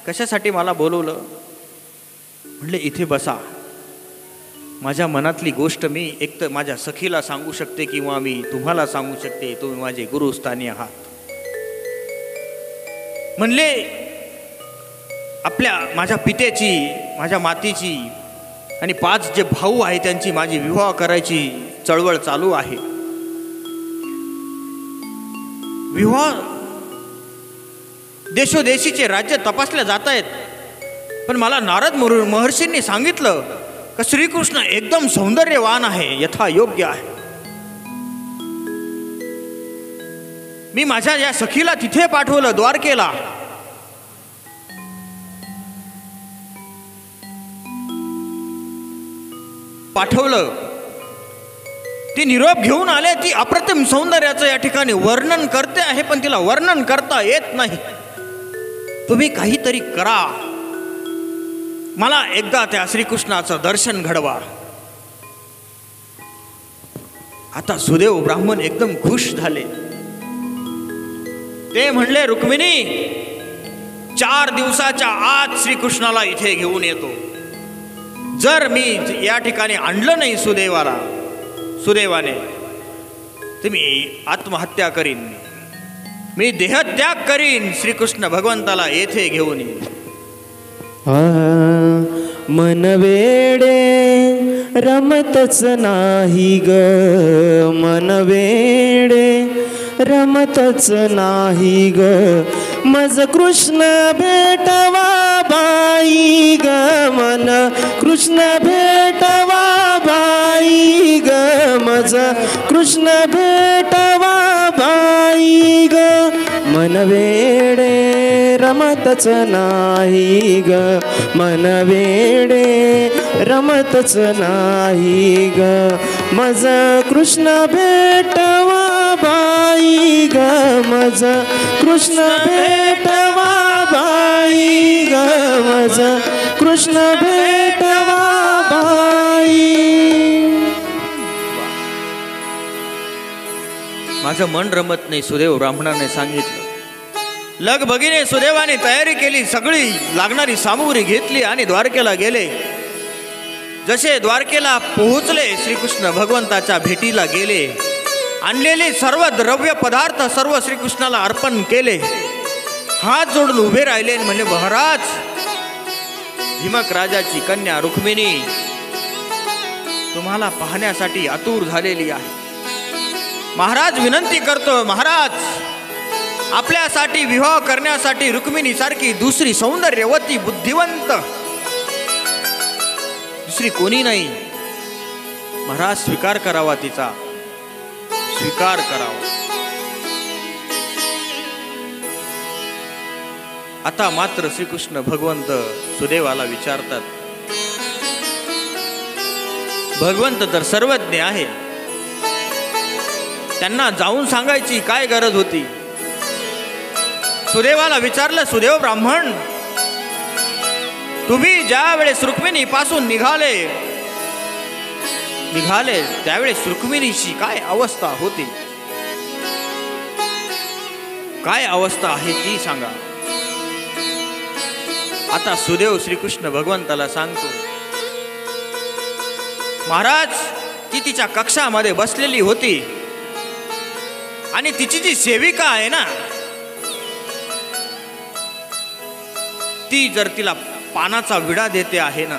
[SPEAKER 1] कशासाठी मला बोलवलं? म्हटले, इथे बसा. माझ्या मनातली गोष्ट मी एक तर माझ्या सखीला सांगू शकते किंवा मी तुम्हाला सांगू शकते. तुम्ही माझे गुरुस्थानी आहात. म्हणले, माझ्या पित्याची, माझ्या मातीची आणि 5 जे भाऊ आहेत त्यांची माझी विवाह करायची चळवळ चालू आहे. विवाह देशोदेशीचे राज्य तपासले जात आहेत. पण मला नारद महर्षींनी सांगितलं की श्रीकृष्ण एकदम सौंदर्यवान आहे, यथा योग्य आहे. मी माझ्या या सखीला तिथे पाठवलं, द्वारकेला. पाठवलं. ती निरोप घेऊन आले. ती अप्रतिम सौंदर्याचं या ठिकाणी वर्णन करते आहे, पण तिला वर्णन करता येत नाही. तुम्ही काहीतरी करा, मला एकदा त्या श्रीकृष्णाचं दर्शन घडवा. आता सुदेव ब्राह्मण एकदम खुश झाले. ते म्हणले, रुक्मिणी 4 दिवसाच्या आत श्रीकृष्णाला इथे घेऊन येतो. जर मी या ठिकाणी आणलं नाही सुदैवाने तर मी आत्महत्या करीन, मी देहत्याग करीन, श्रीकृष्ण भगवंताला येथे घेऊन येईन.
[SPEAKER 3] मन वेडे रमतच नाही ग, मन वेडे रमतच नाही ग, मज कृष्ण भेटवा बाई ग, मन कृष्ण भेटवा बाई ग, मज कृष्ण भेटवा बाई ग, मन वेडे रमतच नाही ग, मन वेडे रमतच नाही ग, मज कृष्ण भेटवा बाई ग, मज कृष्ण भेटवा बाई ग, मज कृष्ण भेटवा बाई.
[SPEAKER 1] माझं मन रमत नाही, सुदेव ब्राह्मणाने सांगितलं. लगबगीने सुदैवाने तयारी केली, सगळी लागणारी सामुग्री घेतली आणि द्वारकेला गेले. जसे द्वारकेला पोहोचले, श्रीकृष्ण भगवंताच्या भेटीला गेले. आणलेले सर्व द्रव्य पदार्थ सर्व श्रीकृष्णाला अर्पण केले. हात जोडून उभे राहिले आणि म्हणले, महाराज, भीमक राजाची कन्या रुक्मिणी तुम्हाला पाहण्यासाठी आतुर झालेली आहे. महाराज विनंती करतो, महाराज आपल्यासाठी विवाह करण्यासाठी रुक्मिणी सारखी दुसरी सौंदर्यवती बुद्धिवंत दुसरी कोणी नाही. महाराज स्वीकार करावा, तिचा स्वीकार करावा. आता मात्र श्रीकृष्ण भगवंत सुदेवाला विचारतात. भगवंत तर सर्वज्ञ आहे, त्यांना जाऊन सांगायची काय गरज होती. सुदेवाला विचारलं, सुदेव ब्राह्मण, तुम्ही ज्या वेळेस रुक्मिणी पासून निघाले त्यावेळेस रुक्मिणीची काय अवस्था होती, काय अवस्था आहे ती सांगा. आता सुदेव श्रीकृष्ण भगवंताला सांगतो, महाराज, ती तिच्या कक्षामध्ये बसलेली होती आणि तिची जी सेविका आहे ना, ती जर तिला पानाचा विडा देते आहे ना,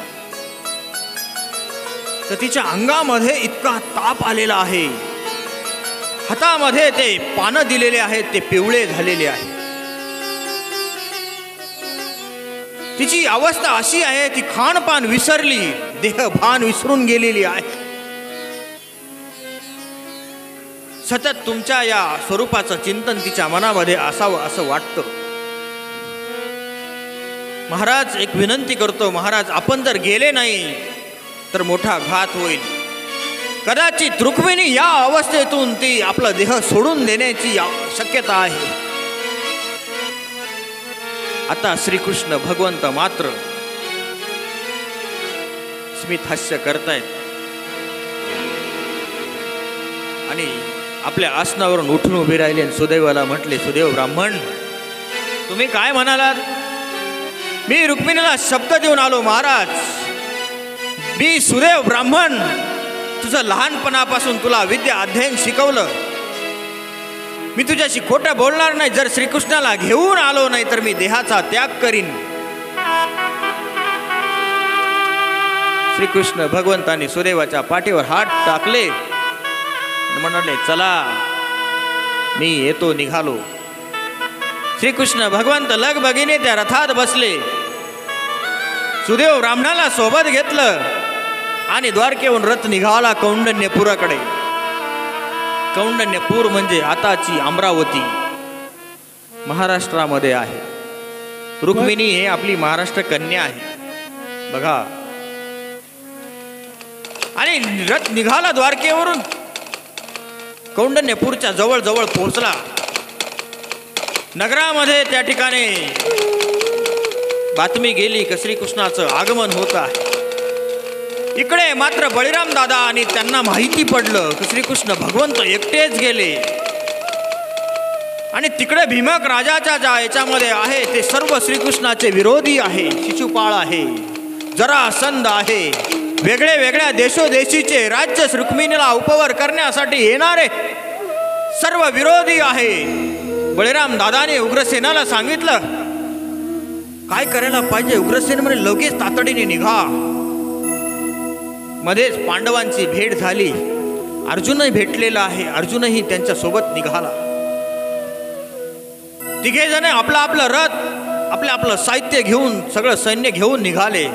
[SPEAKER 1] तर तिच्या अंगामध्ये इतका ताप आलेला आहे. हातामध्ये ते पानं दिलेले आहेत, ते पिवळे झालेले आहे. तिची अवस्था अशी आहे, ती खानपान विसरली, देहभान विसरून गेलेली आहे. सतत तुमच्या या स्वरूपाचं चिंतन तिच्या मनामध्ये असावं असं वाटतं. महाराज, एक विनंती करतो, महाराज, आपण जर गेले नाही तर मोठा घात होईल. कदाचित रुक्मिणी या अवस्थेतून ती आपला देह सोडून देण्याची शक्यता आहे. आता श्रीकृष्ण भगवंत मात्र स्मित हास्य करतायत आणि आपल्या आसनावरून उठून उभे राहिले आणि सुदैवाला म्हटले, सुदेव ब्राह्मण, तुम्ही काय म्हणालात? मी रुक्मिणीला शब्द देऊन आलो, महाराज, मी सुदेव ब्राह्मण, तुझं लहानपणापासून तुला विद्या अध्ययन शिकवलं, मी तुझ्याशी खोटं बोलणार नाही. जर श्रीकृष्णाला घेऊन आलो नाही तर मी देहाचा त्याग करीन. श्रीकृष्ण भगवंताने सुदेवाच्या पाठीवर हात टाकले, म्हणाले, चला, मी येतो, निघालो. श्रीकृष्ण भगवंत लगबगीने त्या रथात बसले. सुदेव ब्राह्मणाला सोबत घेतलं आणि द्वारकेहून रथ निघाला कौंडण्यपुराकडे. कौंडण्यपूर म्हणजे आताची अमरावती, महाराष्ट्रामध्ये आहे. रुक्मिणी हे आपली महाराष्ट्र कन्या आहे बघा. आणि रथ निघाला द्वारकेवरून. कौंडण्यपूरच्या जवळ पोहोचला. नगरामध्ये त्या ठिकाणी बातमी गेली की श्रीकृष्णाचं आगमन होत आहे. इकडे मात्र बळीराम दादा आणि त्यांना माहिती पडलं की श्रीकृष्ण भगवंत एकटेच गेले. आणि तिकडे भीमक राजाच्या ज्या याच्यामध्ये आहे ते सर्व श्रीकृष्णाचे विरोधी आहे. शिशुपाळ आहे, जरासंध आहे, वेगळे वेगळ्या देशोदेशीचे राज्य रुक्मिणीला उपवर करण्यासाठी येणारे सर्व विरोधी आहे. बळीराम दादाने उग्रसेनाला सांगितलं काय करायला पाहिजे. उग्रसेन म्हणे लगेच तातडीने निघा. मध्येच पांडवांची भेट झाली. अर्जुनही भेटलेला आहे. अर्जुनही त्यांच्या सोबत निघाला. तिघे जण आपलं रथ आपलं साहित्य घेऊन सगळं सैन्य घेऊन निघाले.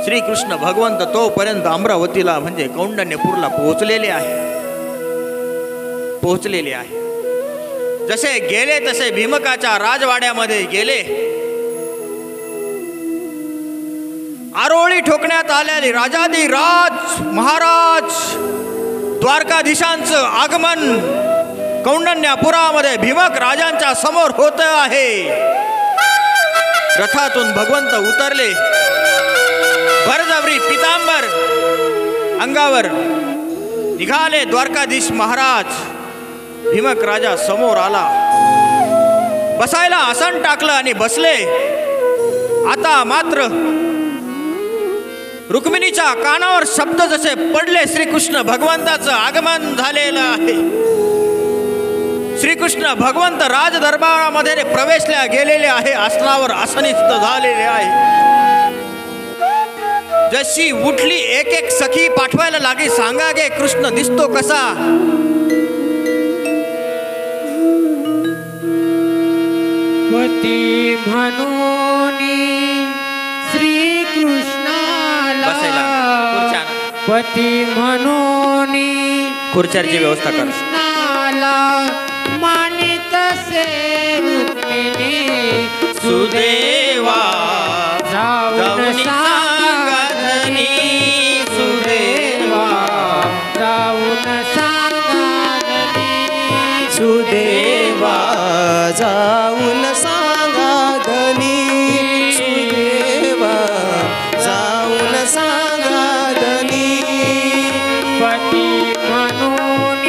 [SPEAKER 1] श्रीकृष्ण भगवंत तोपर्यंत अमरावतीला म्हणजे कौंडण्यपूरला पोहोचलेले आहे. जसे गेले तसे भीमकाच्या राजवाड्यामध्ये गेले. आरोळी ठोकण्यात आलेली राजाधिराज महाराज द्वारकाधीशांचं आगमन कौंडण्यपुरामध्ये भीमक राजांच्या समोर होत आहे. रथातून भगवंत उतरले. भरजबरी पितांबर अंगावर निघाले. द्वारकाधीश महाराज भीमक राजा समोर आला. बसायला आसन टाकलं आणि बसले. आता मात्र रुक्मिणीच्या कानावर शब्द जसे पडले श्रीकृष्ण भगवंताचं आगमन झालेलं आहे. श्रीकृष्ण भगवंत राजदरबारामध्ये प्रवेशल्या गेलेले आहे. आसनावर आसनिस्थ झालेले आहे. जशी उठली एक एक सखी पाठवायला लागे. सांगा गे कृष्ण दिसतो कसा.
[SPEAKER 2] पती म्हणून श्रीकृष्णाला पती म्हणून
[SPEAKER 1] खुर्च्याची व्यवस्था कर.
[SPEAKER 2] कृष्णाला मानित से रुक्मिणी
[SPEAKER 1] सुदेवा
[SPEAKER 2] जाऊन सांगा धनी सुदेवा जाऊन सांगा धनी
[SPEAKER 3] सुदेवा जाऊन सांगा धनी सुदेवा जाऊन सांगा धनी
[SPEAKER 2] पती म्हणून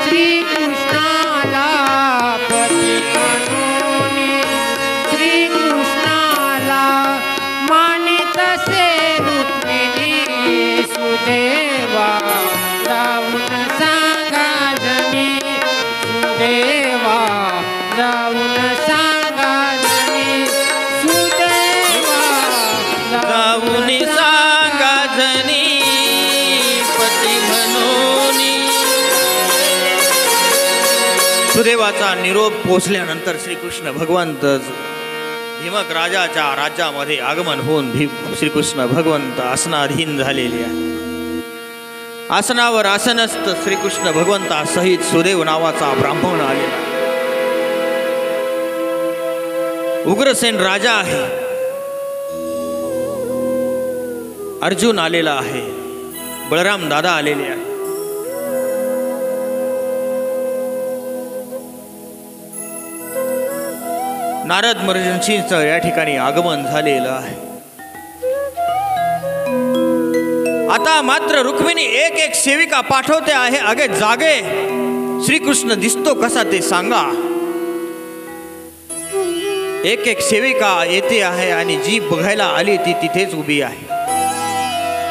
[SPEAKER 2] श्रीकृष्णाला पती म्हणून श्रीकृष्णाला मानित से रुक्मिणी सुदेवा जाऊन सांगा धनी सुदेवा जाऊन सांगा धनी सुदेवा
[SPEAKER 1] जाऊन सांगा धनी पती म्हणून. सुदेवाचा निरोप पोचल्यानंतर श्रीकृष्ण भगवंत भीमक राजाच्या राज्यामध्ये आगमन होऊन श्रीकृष्ण भगवंत आसनाधीन झालेले आहे. आसनावर आसनस्थ श्रीकृष्ण भगवंतासहित सुदेव नावाचा ब्राह्मण आलेला. उग्रसेन राजा आहे. अर्जुन आलेला आहे. बळराम दादा आलेले आहे. नारद महर्षींचं या ठिकाणी आगमन झालेलं आहे. आता मात्र रुक्मिणी एक एक सेविका पाठवते आहे. अगे जागे श्रीकृष्ण दिसतो कसा ते सांगा. एक एक सेविका येते आहे आणि जी बघायला आली ती तिथेच उभी आहे.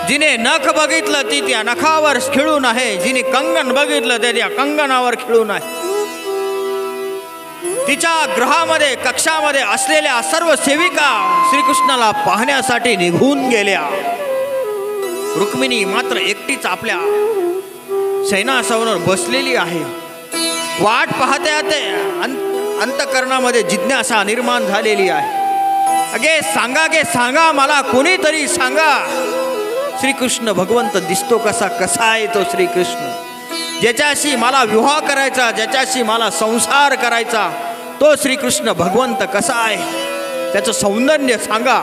[SPEAKER 1] जिने नख बघितलं ती त्या नखावर खिळून आहे. जिने कंगन बघितलं ते त्या कंगनावर खिळून आहे. तिच्या गृहामध्ये कक्षामध्ये असलेल्या सर्व सेविका श्रीकृष्णाला पाहण्यासाठी निघून गेल्या. रुक्मिणी मात्र एकटीच आपल्या सैन्यासमोर बसलेली आहे. वाट पाहते अंतकरणामध्ये जिज्ञासा निर्माण झालेली आहे. अगे सांगा मला कोणीतरी सांगा. श्रीकृष्ण भगवंत दिसतो कसा आहे तो श्रीकृष्ण. ज्याच्याशी मला विवाह करायचा, ज्याच्याशी मला संसार करायचा तो श्रीकृष्ण भगवंत कसा आहे. त्याचं सौंदर्य सांगा.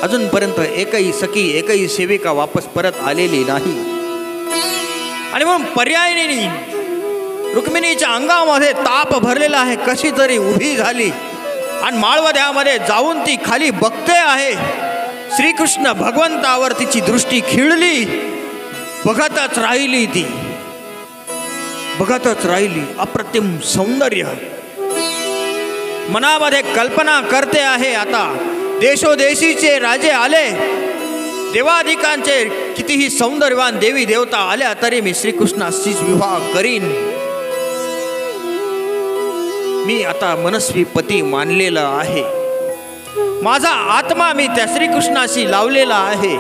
[SPEAKER 1] अजूनपर्यंत एकही सखी एकही सेविका वापस परत आलेली नाही. आणि म्हणून पर्यायिनी रुक्मिणीच्या अंगामध्ये ताप भरलेला आहे. कशी तरी उभी झाली आणि माळवद्यामध्ये जाऊन ती खाली बघते आहे. श्रीकृष्ण भगवंतावर तिची दृष्टी खिळली. बघतच राहिली ती, बघतच राहिली. अप्रतिम सौंदर्य मनामध्ये कल्पना करते आहे. आता देशोदेशीचे राजे आले, देवाधिकांचे कितीही सौंदर्यवान देवी देवता आल्या तरी मी श्रीकृष्णाशीच विवाह करीन. मी आता मनस्वी पती मानलेला आहे. माझा आत्मा मी त्या श्रीकृष्णाशी लावलेला आहे.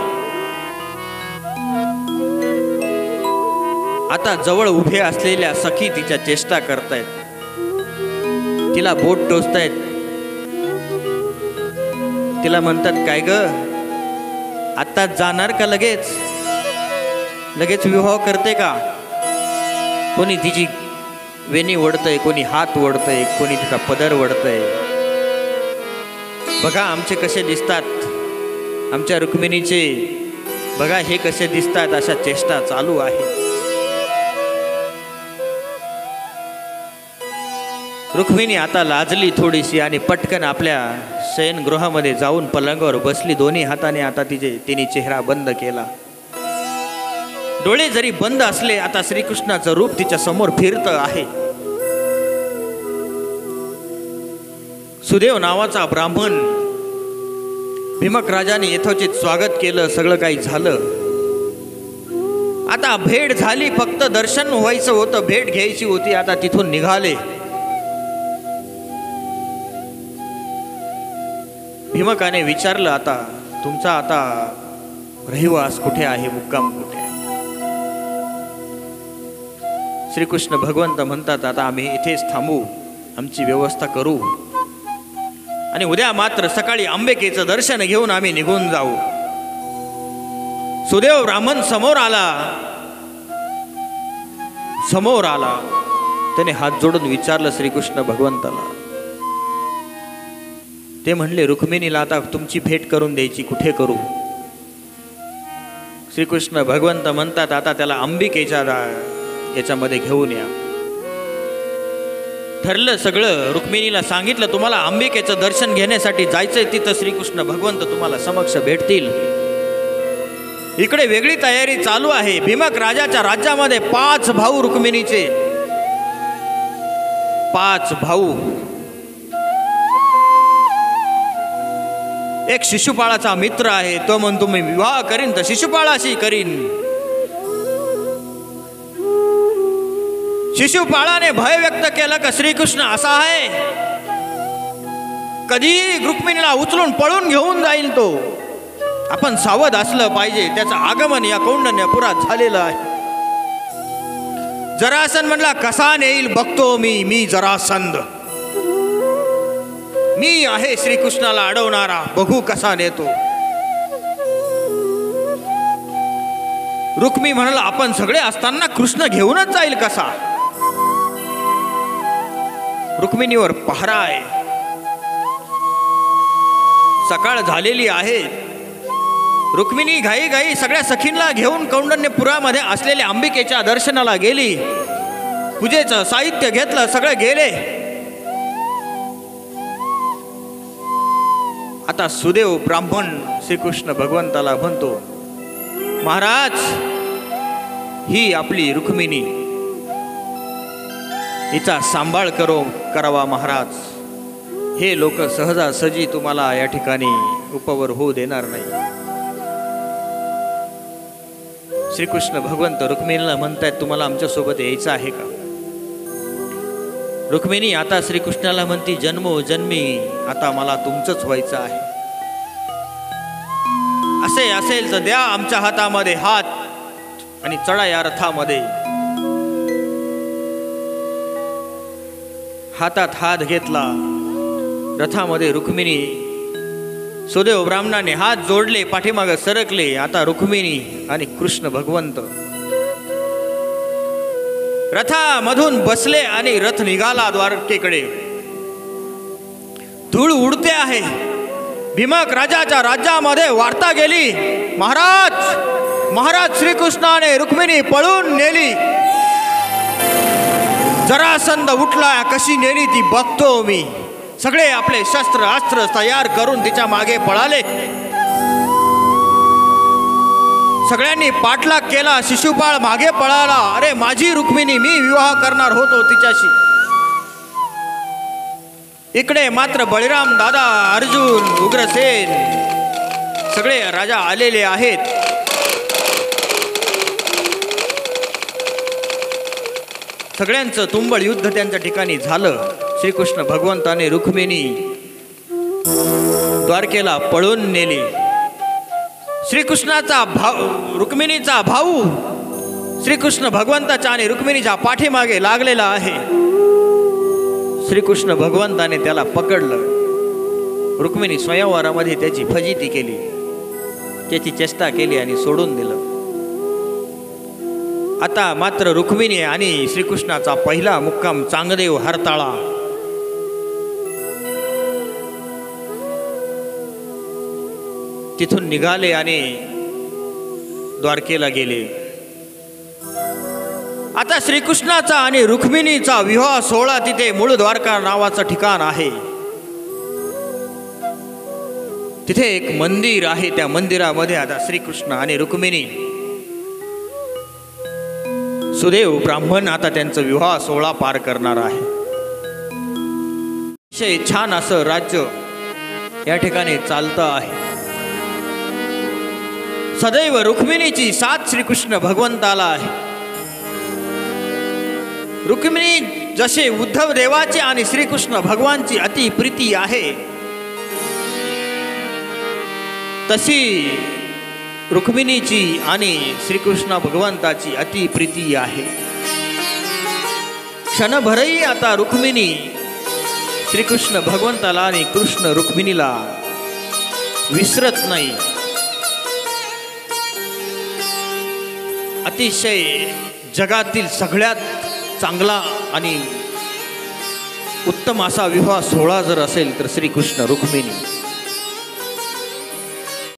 [SPEAKER 1] आता जवळ उभे असलेल्या सखी तिच्या चेष्टा करतायत, तिला बोट टोचतायत. तिला म्हणतात, काय ग आत्ताच जाणार का लगेच? लगेच विवाह करते का? कोणी तिची वेणी ओढतंय, कोणी हात ओढतंय, कोणी तिचा पदर ओढतंय. बघा आमचे कसे दिसतात, आमच्या रुक्मिणीचे बघा हे कसे दिसतात. अशा चेष्टा चालू आहे. रुक्मिणी आता लाजली थोडीशी आणि पटकन आपल्या शयनगृहामध्ये जाऊन पलंगावर बसली. दोन्ही हाताने आता तिने चेहरा बंद केला. डोळे जरी बंद असले आता श्रीकृष्णाचं रूप तिच्या समोर फिरत आहे. सुदेव नावाचा ब्राह्मण भीमक राजाने यथोचित स्वागत केलं. सगळं काही झालं. आता भेट झाली, फक्त दर्शन व्हायचं होतं, भेट घ्यायची होती. आता तिथून निघाले. भीमकाने विचारलं, आता तुमचा आता रहिवास कुठे आहे, मुक्काम कुठे आहे? श्रीकृष्ण भगवंत म्हणतात, आता आम्ही इथेच थांबू, आमची व्यवस्था करू आणि उद्या मात्र सकाळी अंबिकेचं दर्शन घेऊन आम्ही निघून जाऊ. सुदेव ब्राह्मण समोर आला. त्याने हात जोडून विचारलं श्रीकृष्ण भगवंताला. ते म्हणले, रुक्मिणीला आता तुमची भेट करून द्यायची, कुठे करू? श्रीकृष्ण भगवंत म्हणतात, आता त्याला अंबिकेच्या याच्यामध्ये घेऊन या. ठरलं सगळं. रुक्मिणीला सांगितलं, तुम्हाला अंबिकेचं दर्शन घेण्यासाठी जायचंय, तिथं श्रीकृष्ण भगवंत तुम्हाला समक्ष भेटतील. इकडे वेगळी तयारी चालू आहे. भीमक राजाच्या राज्यामध्ये 5 भाऊ रुक्मिणीचे, 5 भाऊ. एक शिशुपाळाचा मित्र आहे, तो म्हणतो मी विवाह करीन तर शिशुपाळाशी करीन. शिशुपाळाने भय व्यक्त केलं का श्रीकृष्ण असा आहे, कधी रुक्मिणीला उचलून पळून घेऊन जाईल तो. आपण सावध असलं पाहिजे. त्याचं आगमन या कौंडण्यपुरात झालेलं आहे. जरासंध म्हणला, कसा नेईल बघतो मी जरासंध. मी आहे श्रीकृष्णाला अडवणारा, बघू कसा नेतो. रुक्मी म्हणाला, आपण सगळे असताना कृष्ण घेऊनच जाईल कसा? रुक्मिणीवर पहरा आहे. सकाळ झालेली आहे. रुक्मिणी घाई सगळ्या सखींना घेऊन कौंडण्यपुरामध्ये असलेल्या अंबिकेच्या दर्शनाला गेली. पूजेचं साहित्य घेतलं, सगळे गेले. आता सुदेव ब्राह्मण श्रीकृष्ण भगवंताला म्हणतो, महाराज ही आपली रुक्मिणी, हिचा सांभाळ करावा महाराज. हे लोक सहजासहजी तुम्हाला या ठिकाणी उपवर होऊ देणार नाही. श्रीकृष्ण भगवंत रुक्मिणीला म्हणतायत, तुम्हाला आमच्यासोबत यायचं आहे का? रुक्मिणी आता श्रीकृष्णाला म्हणती, जन्मोजन्मी आता मला तुमचंच व्हायचं आहे. असे असेल तर द्या आमच्या हातामध्ये हात आणि चढा या रथामध्ये. हातात हात घेतला. रथामध्ये रुक्मिणी, सुदेव ब्राह्मणाने हात जोडले, पाठीमागे सरकले. आता रुक्मिणी आणि कृष्ण भगवंत रथामधून बसले आणि रथ निघाला द्वारकेकडे. धूळ उडते आहे. भीमक राजाच्या राज्यामध्ये वार्ता गेली, महाराज महाराज श्रीकृष्णाने रुक्मिणी पळून नेली. जरासंध उठला, कशी नेली ती बघतो मी. सगळे आपले शस्त्र अस्त्र तयार करून तिच्या मागे पळाले. सगळ्यांनी पाठलाग केला. शिशुपाळ मागे पळाला. अरे माझी रुक्मिणी, मी विवाह करणार होतो तिच्याशी. इकडे मात्र बळीराम दादा, अर्जुन, उग्रसेन सगळे राजा आलेले आहेत. सगळ्यांचं तुंबळ युद्ध त्यांच्या ठिकाणी झालं. श्रीकृष्ण भगवंताने रुक्मिणी द्वारकेला पळून नेली. श्रीकृष्णाचा रुक्मिणीचा भाऊ श्रीकृष्ण भगवंताच्या आणि रुक्मिणीच्या पाठीमागे लागलेला आहे. श्रीकृष्ण भगवंताने त्याला पकडलं. रुक्मिणी स्वयंवरामध्ये त्याची फजिती केली, त्याची चेष्टा केली आणि सोडून दिलं. आता मात्र रुक्मिणी आणि श्रीकृष्णाचा पहिला मुक्काम चांगदेव हरताळा. तिथून निघाले आणि द्वारकेला गेले. आता श्रीकृष्णाचा आणि रुक्मिणीचा विवाह सोहळा तिथे मूळ द्वारका नावाचं ठिकाण आहे. तिथे एक मंदिर आहे. त्या मंदिरामध्ये आता श्रीकृष्ण आणि रुक्मिणी, सुदेव ब्राह्मण आता त्यांचं विवाह सोहळा पार करणार आहे. अतिशय छान असं राज्य या ठिकाणी चालतं आहे. सदैव रुक्मिणीची साथ श्रीकृष्ण भगवंताला आहे. रुक्मिणी जसे उद्धव देवाची आणि श्रीकृष्ण भगवानची अति प्रीती आहे, तशी रुक्मिणीची आणि श्रीकृष्ण भगवंताची अति प्रीती आहे. क्षणभरही आता रुक्मिणी श्रीकृष्ण भगवंताला आणि कृष्ण रुक्मिणीला विसरत नाही. अतिशय जगातील सगळ्यात चांगला आणि उत्तम असा विवाह सोहळा जर असेल तर श्रीकृष्ण रुक्मिणी.